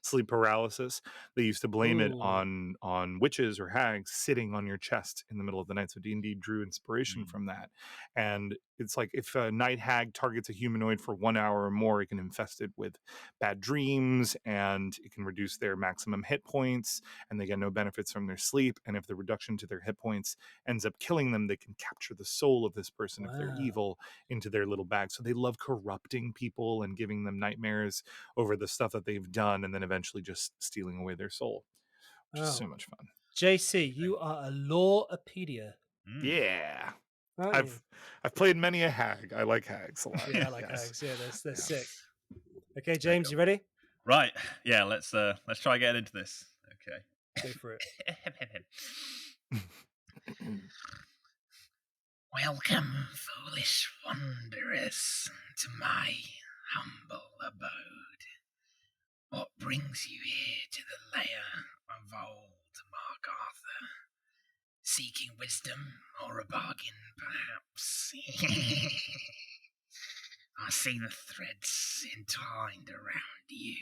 B: sleep paralysis. They used to blame it on witches or hags sitting on your chest in the middle of the night. So D&D drew inspiration from that, and it's like if a night hag targets a humanoid for 1 hour or more, it can infest it with bad dreams, and it can reduce their maximum hit points, and they get no benefits from their sleep. And if the reduction to their hit points ends up killing them, they can capture the soul of this person if they're evil into their little bag. So they love corrupting people and giving them nightmares over the stuff that they've done, and then eventually just stealing away their soul, which is so much fun.
A: JC, you are a Lorepedia.
B: Yeah. I've played many a hag. I like hags a lot.
A: Yeah, I like hags. Yeah, they're sick. Okay, James, you ready?
C: Right. Yeah, let's try getting into this. Okay.
A: Go for it.
D: Welcome, foolish wanderers, to my humble abode. What brings you here to the lair of old Mark Arthur? Seeking wisdom or a bargain, perhaps? I see the threads entwined around you.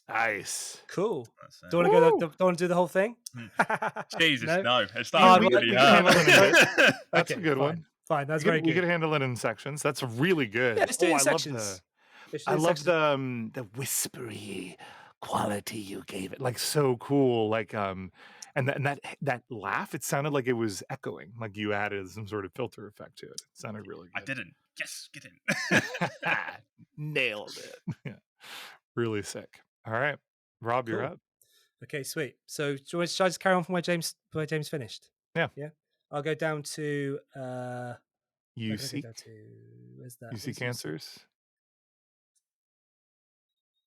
B: Nice.
A: Cool. Do you want to do the whole thing?
C: Jesus, no. It's not really hard.
B: That's a good one.
A: Fine, that's very good.
B: We could handle it in sections. That's really good.
A: Yeah, let's do it in sections.
B: I love the whispery quality you gave it. Like so cool. Like and that laugh, it sounded like it was echoing, like you added some sort of filter effect to it. It sounded really good.
C: I didn't. Yes, get in.
B: Nailed it. Yeah. Really sick. All right. Rob, you're up.
A: Okay, sweet. So should I just carry on from where James finished?
B: Yeah.
A: Yeah. I'll go down to
B: you seek.
A: Where's that?
B: You seek answers.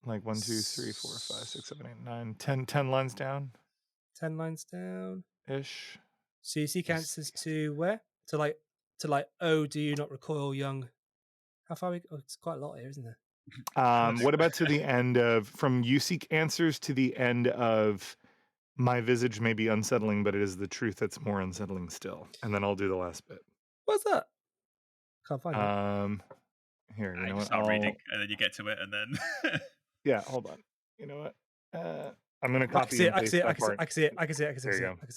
B: Like 1, 2, 3, 4, 5, 6, 7, 8, 9, 10 lines down.
A: 10 lines down.
B: Ish.
A: So you seek answers to where? To like, oh, do you not recoil, young? How far we? Oh, it's quite a lot here, isn't there?
B: What about to the end of from you seek answers to the end of my visage may be unsettling, but it is the truth that's more unsettling still. And then I'll do the last bit.
A: What's that? Can't find it.
B: Here, you know what?
C: Start reading, and then you get to it, and then
B: yeah, hold on. You know what? I'm gonna copy and paste that part.
A: I can see it. I can see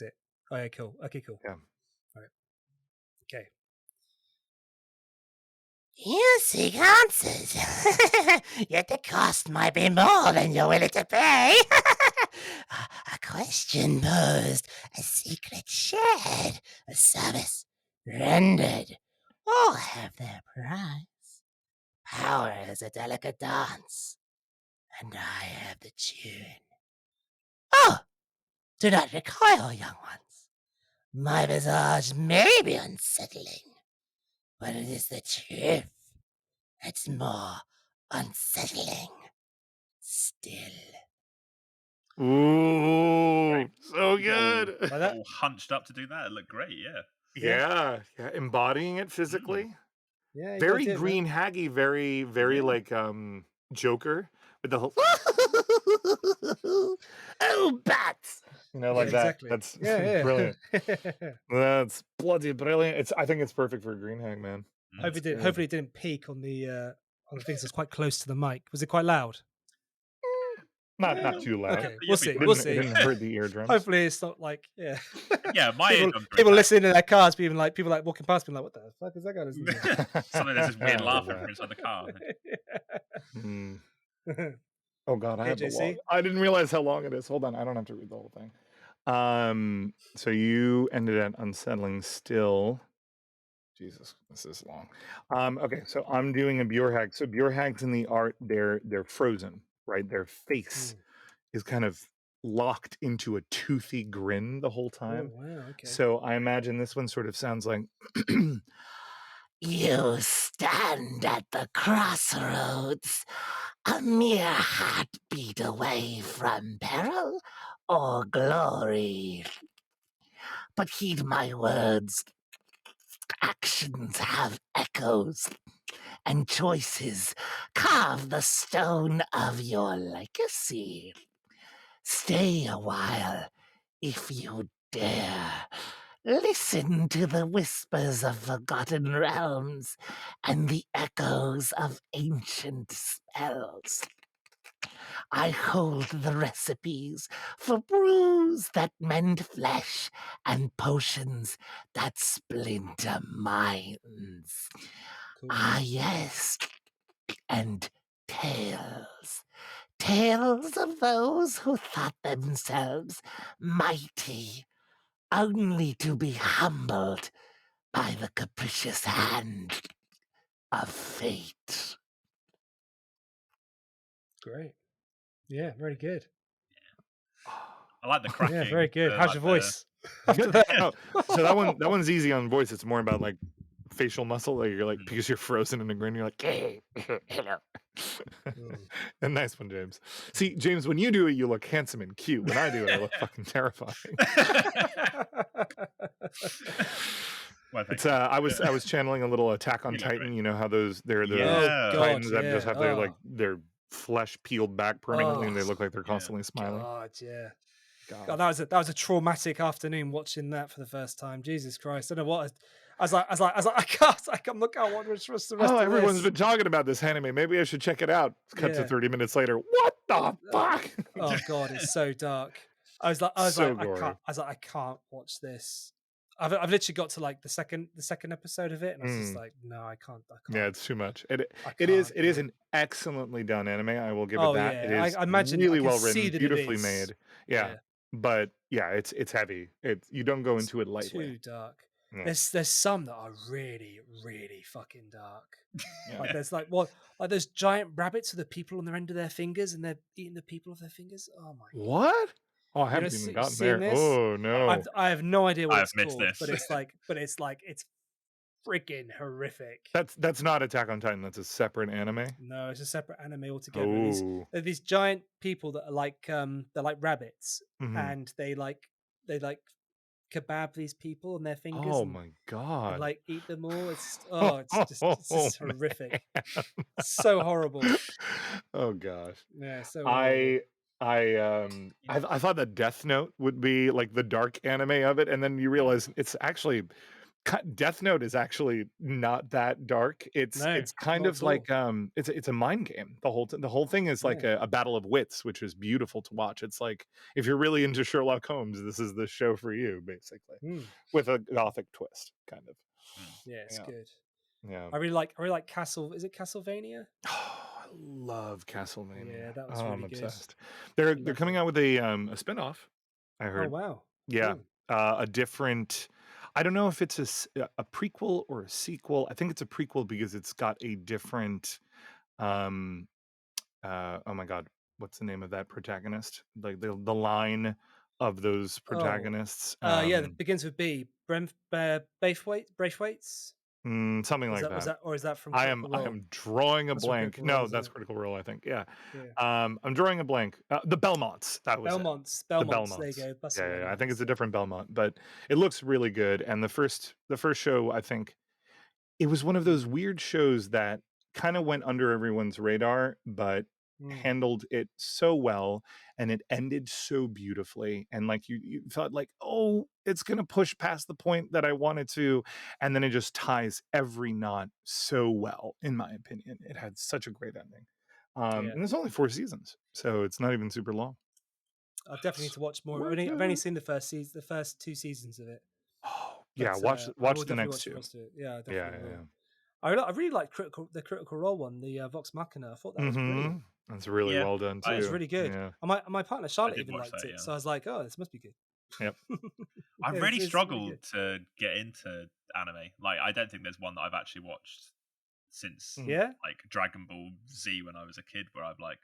A: it. Oh yeah, cool. Okay, cool.
B: Yeah.
A: All right. Okay.
D: You seek answers, yet the cost might be more than you're willing to pay. A question posed, a secret shared, a service rendered. All have their price. Power is a delicate dance, and I have the tune. Oh, do not recoil, young ones. My visage may be unsettling, but it is the truth, It's more unsettling still.
B: Ooh,
C: Right.
B: so
C: You got all,
B: good.
A: Like that?
C: all hunched up to do that. It looked great. Yeah.
B: Yeah, embodying it physically.
A: Yeah, you gotta
B: Very
A: do it, man.
B: green haggy, very, very
C: Yeah.
B: like Joker with the whole
D: Oh, bats!
B: like
A: Yeah,
B: that.
A: exactly.
B: That's
A: Yeah.
B: brilliant. That's bloody brilliant. I think it's perfect for a green hag, man. That's
A: Hopefully it didn't peak on the things that's quite close to the mic. Was it quite loud?
B: Not too loud.
A: Okay,
C: You'll be
B: It
C: fine.
A: we'll
B: didn't, it
A: see.
B: didn't hurt the eardrums.
A: Hopefully it's not like
C: Yeah, my
A: people
C: eardrums are
A: people
C: intact.
A: listening in their cars, being like people like walking past, being like, "What the fuck is that guy listening to?"
C: Suddenly there's this weird
B: I love
C: laughing
B: that.
C: from inside the car.
B: Mm. Oh God, I
A: Okay,
B: have the
A: JC.
B: long. I didn't realize how long it is. Hold on, I don't have to read the whole thing. So you ended at unsettling still. Jesus, this is long. Okay, so I'm doing a Bjorhag. So Bjorhags in the art, they're frozen, right? Their face is kind of locked into a toothy grin the whole
A: Oh
B: time.
A: wow, okay.
B: So I imagine this one sort of sounds like
D: You stand at the crossroads, a mere heartbeat away from peril or glory. But heed my words, actions have echoes, and choices carve the stone of your legacy. Stay a while if you dare. Listen to the whispers of forgotten realms and the echoes of ancient spells. I hold the recipes for brews that mend flesh and potions that splinter minds.
A: Cool.
D: Ah, yes, and tales. Tales of those who thought themselves mighty, only to be humbled by the capricious hand of fate.
A: Great. Yeah, very good.
C: I like the cracking.
A: Yeah, very good. How's
C: like
A: your voice after that?
B: Oh, so that one's easy on voice. It's more about like facial muscle. Like you're like
C: Mm.
B: because you're frozen in a grin. You're like, hey, hello. A nice one, James. See, James, when you do it, you look handsome and cute. When I do it, I look fucking terrifying.
C: Well, thank
B: It's
C: you.
B: I was channeling a little Attack on
C: You look
B: Titan.
C: great.
B: You know how those
A: Oh
C: Yeah.
A: god,
B: Titans that just
A: yeah.
B: have their like their flesh peeled back permanently, and they
A: Oh
B: look like they're
C: Yeah.
B: constantly smiling.
A: god, yeah. God,
B: God.
A: that was a traumatic afternoon watching that for the first time. Jesus Christ, I don't know what. I was like, I can't, I'm not going to watch the rest
B: Oh,
A: of
B: everyone's
A: this.
B: been talking about this anime. Maybe I should check it out. Cut to
A: Yeah.
B: 30 minutes later. What the fuck?
A: Oh god, it's so dark. I was like,
B: So
A: I
B: gory.
A: can't. I was like, I can't watch this. I've literally got to like the second episode of it, and I was just like, no, I can't.
B: Yeah, it's too much.
A: I
B: It is
A: can't do
B: an excellently done anime. I will give it
A: Oh
B: that. It
A: yeah,
B: is
A: I imagine I
B: really
A: can
B: well
A: see
B: written,
A: that it
B: beautifully
A: is.
B: made. Yeah. But yeah, it's heavy. You don't go
A: It's
B: into it lightly.
A: too dark.
B: Yeah.
A: There's some that are really really fucking dark.
B: Yeah.
A: Like there's like those giant rabbits with the people on their end of their fingers, and they're eating the people of their fingers. Oh my god!
B: What? Oh, I
A: You know,
B: haven't even
A: you
B: gotten
A: seen
B: there.
A: this?
B: Oh no.
A: I have no idea what
C: I've
A: it's
C: missed
A: called,
C: this.
A: but it's freaking horrific.
B: That's not Attack on Titan. That's a separate anime.
A: No, it's a separate anime altogether. And
B: Oh.
A: these giant people that are like they're like rabbits,
B: Mhm.
A: and they like kebab these people on their fingers
B: Oh
A: and
B: my god.
A: like eat them all. It's it's
B: Oh,
A: just horrific.
B: man.
A: So horrible.
B: Oh gosh.
A: Yeah, so horrible.
B: I thought that Death Note would be like the dark anime of it, and then you realize it's actually Death Note is actually not that dark. It's
A: No,
B: kind
A: not
B: of
A: at all.
B: like it's a mind game. The whole thing is like
A: Yeah.
B: a battle of wits, which is beautiful to watch. It's like if you're really into Sherlock Holmes, this is the show for you, basically, with a gothic twist, kind of.
A: Yeah, it's
B: Yeah.
A: good.
B: Yeah.
A: I really like Castle. Is it Castlevania?
B: Oh, I love Castlevania.
A: Yeah, that was
B: Oh,
A: really
B: I'm
A: good.
B: obsessed. They're
A: Loved
B: coming
A: it.
B: out with a spin-off, I
A: Oh
B: heard.
A: wow.
B: Yeah.
A: Cool.
B: A different I don't know if it's a prequel or a sequel. I think it's a prequel because it's got a different um oh my god, what's the name of that protagonist? Like the line of those
A: Oh.
B: protagonists.
A: Yeah, that begins with B. Braithwaite. Braithwaite's.
B: Something like
A: Was
B: that.
A: that, or is that from
B: I
A: Critical Role?
B: am drawing a
A: That's from
B: blank.
A: Critical Role,
B: No,
A: isn't
B: that's
A: it?
B: Critical Role, I think. Yeah.
A: Yeah.
B: I'm drawing a blank. The Belmonts. That was it.
A: Belmonts.
B: The
A: Belmonts. There you
B: Belmonts.
A: go. That's the
B: Yeah,
A: one.
B: I
A: Yeah.
B: think it's a
A: So,
B: different Belmont, but it looks really good. And the first show, I think it was one of those weird shows that kind of went under everyone's radar, but handled it so well, and it ended so beautifully. And like you thought like, oh, it's gonna push past the point that I wanted to, and then it just ties every knot so well, in my opinion. It had such a great ending. And it's only 4 seasons, so it's not even super long.
A: I definitely need to watch more. I've only seen the first 2 seasons of it.
B: Oh,
A: But,
B: yeah, watch
A: I will
B: the
A: definitely
B: next
A: watch the
B: 2.
A: rest of it. Yeah, I
B: Yeah,
A: definitely
B: yeah,
A: will. I really like the Critical Role one, the Vox Machina. I thought that was brilliant.
B: That's really well done
A: That was
B: too.
A: really good.
B: Yeah.
A: And my partner Charlotte
C: did
A: even
C: watch
A: liked
C: that,
A: it,
C: yeah.
A: so I was like, oh, this must be good.
B: Yep.
C: I
A: Yeah,
C: really
A: it's
C: struggled
A: good.
C: to get into anime. Like, I don't think there's one that I've actually watched since
A: Yeah.
C: like Dragon Ball Z when I was a kid, where I've like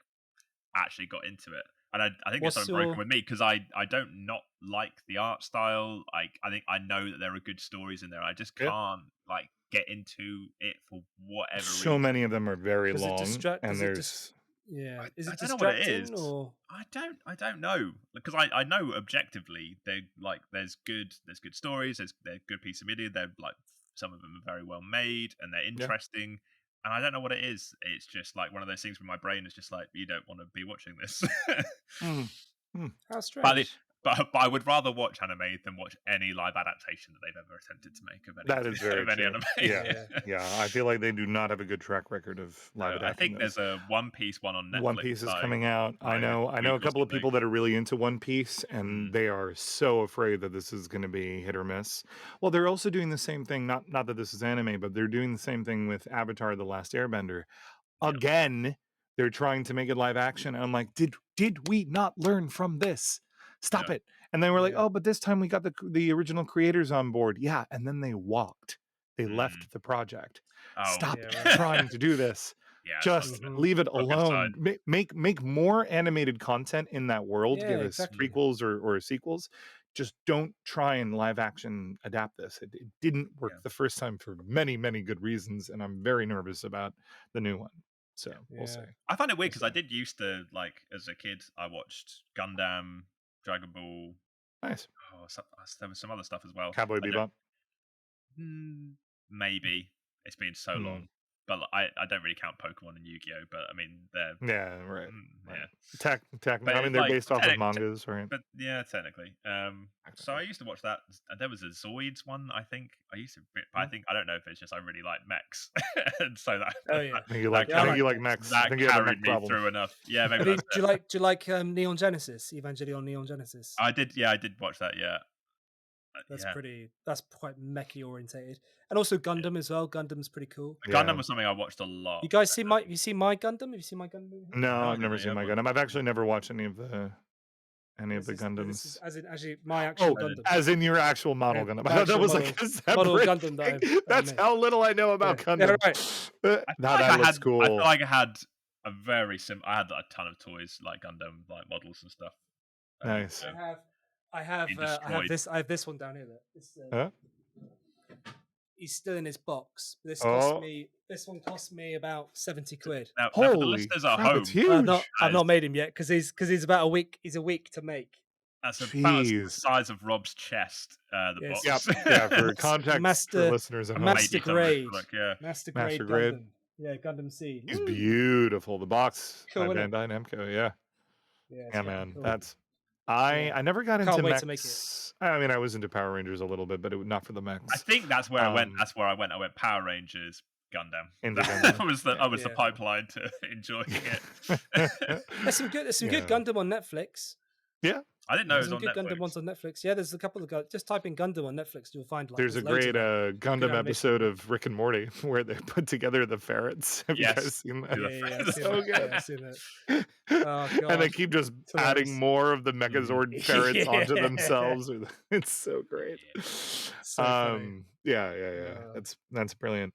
C: actually got into it. And I think
A: What's
C: there's something broken
A: your-
C: with me because I don't not like the art style. Like, I think I know that there are good stories in there. I just
B: Yep.
C: can't like get into it for whatever
B: So
C: reason.
B: many of them are very
A: Does it
B: long,
A: distract?
B: and
A: Does it
B: there's
A: yeah. Is
C: I
A: it
C: don't know what it is.
A: distracting or?
C: I don't know, because I know objectively they like there's good stories, they're good piece of media, they're like some of them are very well made and they're interesting, and I don't know what it is. It's just like one of those things where my brain is just like, you don't want to be watching this.
A: How strange.
C: But I would rather watch anime than watch any live adaptation that they've ever attempted to make of any,
B: that is very
C: of any
B: true.
C: anime.
B: Yeah. I feel like they do not have a good track record of live
C: I
B: adapting
C: think
B: those.
C: there's a One Piece one on Netflix.
B: One Piece is
C: that
B: coming out. I know a couple of people that are really into One Piece, and they are so afraid that this is going to be hit or miss. Well, they're also doing the same thing. Not that this is anime, but they're doing the same thing with Avatar: The Last Airbender. Again, they're trying to make it live action. And I'm like, did we not learn from this? Stop it. And then we're like, oh, but this time we got the original creators on board. Yeah, and then they walked. They left the project. Stop trying to do this. Just leave it alone. Make more animated content in that world. Give us prequels or sequels. Just don't try and live action adapt this. It didn't work the first time for many, many good reasons, and I'm very nervous about the new one. So we'll see.
C: I find it weird because I did used to, like, as a kid, I watched Gundam, Dragon Ball.
B: Nice.
C: Oh, there was some other stuff as well.
B: Cowboy Bebop.
C: Maybe it's been so long, but I don't really count Pokemon and Yu-Gi-Oh. But I mean, they're
B: right.
C: Yeah,
B: I mean, they're
C: like,
B: based off of mangas, right?
C: But yeah, technically. So I used to watch that. There was a Zoids one, I think. I used to, but I don't know if it's just I really like mechs, and so that.
A: I
B: think you like mechs.
C: That
B: I think you have a mech
C: carried me
B: problem.
C: through enough. Yeah, maybe.
A: Do you like Neon Genesis? Evangelion Neon Genesis.
C: I did. Yeah, I did watch that. Yeah.
A: That's quite mechy orientated, and also Gundam as well. Gundam's pretty cool.
C: Gundam was something I watched a lot.
A: You guys have you seen my Gundam? Have you seen my Gundam?
B: No, I've never seen my Gundam. I've actually never watched any of the Gundams.
A: This is as in my actual Gundam.
B: As in your actual model Gundam. I thought that was like a separate
A: model Gundam
B: thing. That's how little I know about Gundam.
A: Yeah, right.
B: That looks cool.
C: I feel like I had a very I had a ton of toys like Gundam, like models and stuff.
B: Nice.
A: I have this one down here. He's still in his box. This one cost me about 70 quid.
C: Now for the listeners at home,
B: it's huge.
A: I've not made him yet because he's about a week. He's a week to make.
C: That's about the size of Rob's chest. The box.
B: Yeah, for context for listeners at home.
A: Master grade.
B: Master
A: grade Gundam. Yeah, Gundam Seed.
B: It's beautiful. The box
A: cool,
B: by Bandai Namco. Yeah.
A: Yeah,
B: man.
A: cool.
B: That's I never got into
A: wait
B: mechs.
A: to make it.
B: I mean, I was into Power Rangers a little bit, but not for the mechs.
C: I think that's where I went. That's where I went. I went Power Rangers, Gundam.
B: That
C: was the pipeline to enjoying it.
A: There's some good Gundam on Netflix.
B: Yeah.
C: I didn't know it was on
A: good
C: Netflix.
A: Gundam ones on Netflix. Yeah, there's a couple of just type in Gundam on Netflix, you'll find
B: there's a great Gundam episode of Rick and Morty where they put together the ferrets. Have you guys seen that?
A: Yeah, so good. Yeah, I've seen that. Oh,
B: and they keep just adding more of the Megazord ferrets onto themselves. It's so great.
A: So funny.
B: Yeah. That's brilliant.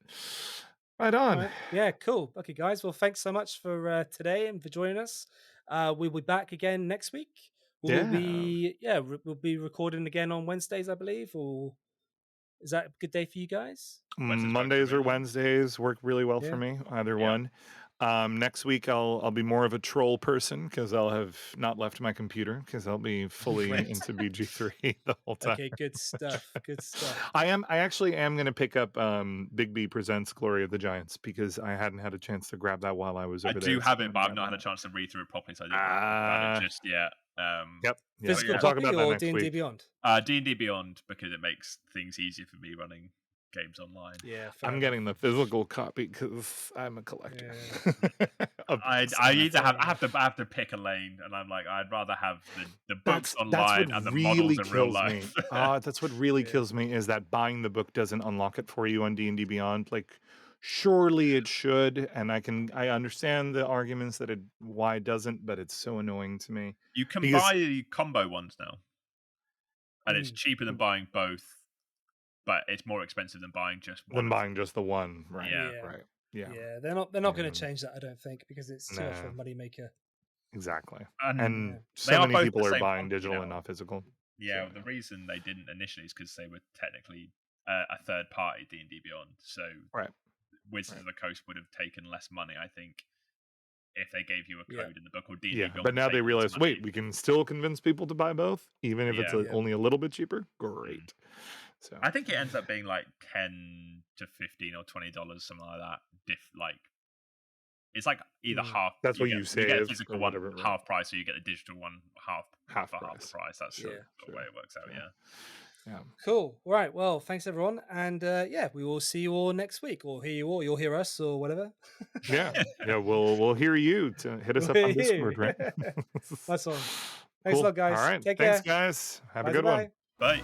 B: Right on.
A: Right. Yeah, cool. Okay, guys. Well, thanks so much for today and for joining us. We'll be back again next week. We'll be recording again on Wednesdays, I believe, or Is that a good day for you guys?
B: Mondays or Wednesdays work really well for me. Either one. Next week I'll be more of a troll person because I'll have not left my computer because I'll be fully into BG3 the whole time.
A: Okay, good stuff. Good stuff.
B: I actually am going to pick up Big B Presents Glory of the Giants because I hadn't had a chance to grab that while I was over there.
C: I do have it, but I've not had a chance to read through it properly, so I didn't grab it just yet.
B: Yep.
A: Physical
B: we'll talk about that next
A: D&D
B: week.
A: Beyond?
C: D&D Beyond, because it makes things easier for me running games online.
A: Yeah,
B: I'm getting the physical copy because I'm a collector.
C: I either have to pick a lane, and I'm like, I'd rather have the books online and the models in real life.
B: That's what really kills me is that buying the book doesn't unlock it for you on D&D Beyond. Like, surely it should, and I understand the arguments that why it doesn't, but it's so annoying to me.
C: You can buy combo ones now, and it's cheaper than buying both, but it's more expensive than buying just one.
B: The one, right?
A: Yeah. They're not going to change that, I don't think, because it's too much of a moneymaker.
B: Exactly.
C: And
B: so many people are buying digital and not physical.
C: Yeah, the reason they didn't initially is because they were technically a third party D&D Beyond. So Wizards of the Coast would have taken less money, I think, if they gave you a code in the book or D&D Beyond.
B: But now they realize, wait, we can still convince people to buy both, even if it's only a little bit cheaper. Great. So
C: I think it ends up being like $10 to $15 or $20, something like that. It's like either half.
B: That's what you say.
C: You get a physical one half price, or you get the digital one half the price. That's the way it works out.
B: Yeah.
A: Cool. All right. Well, thanks everyone, and we will see you all next week, or hear you all. You'll hear us, or whatever.
B: We'll hear you. To hit us up on Discord, right?
A: That's all. Thanks a lot, guys.
B: All right.
A: Take
B: Thanks,
A: care.
B: guys. Have a good one.
C: Bye.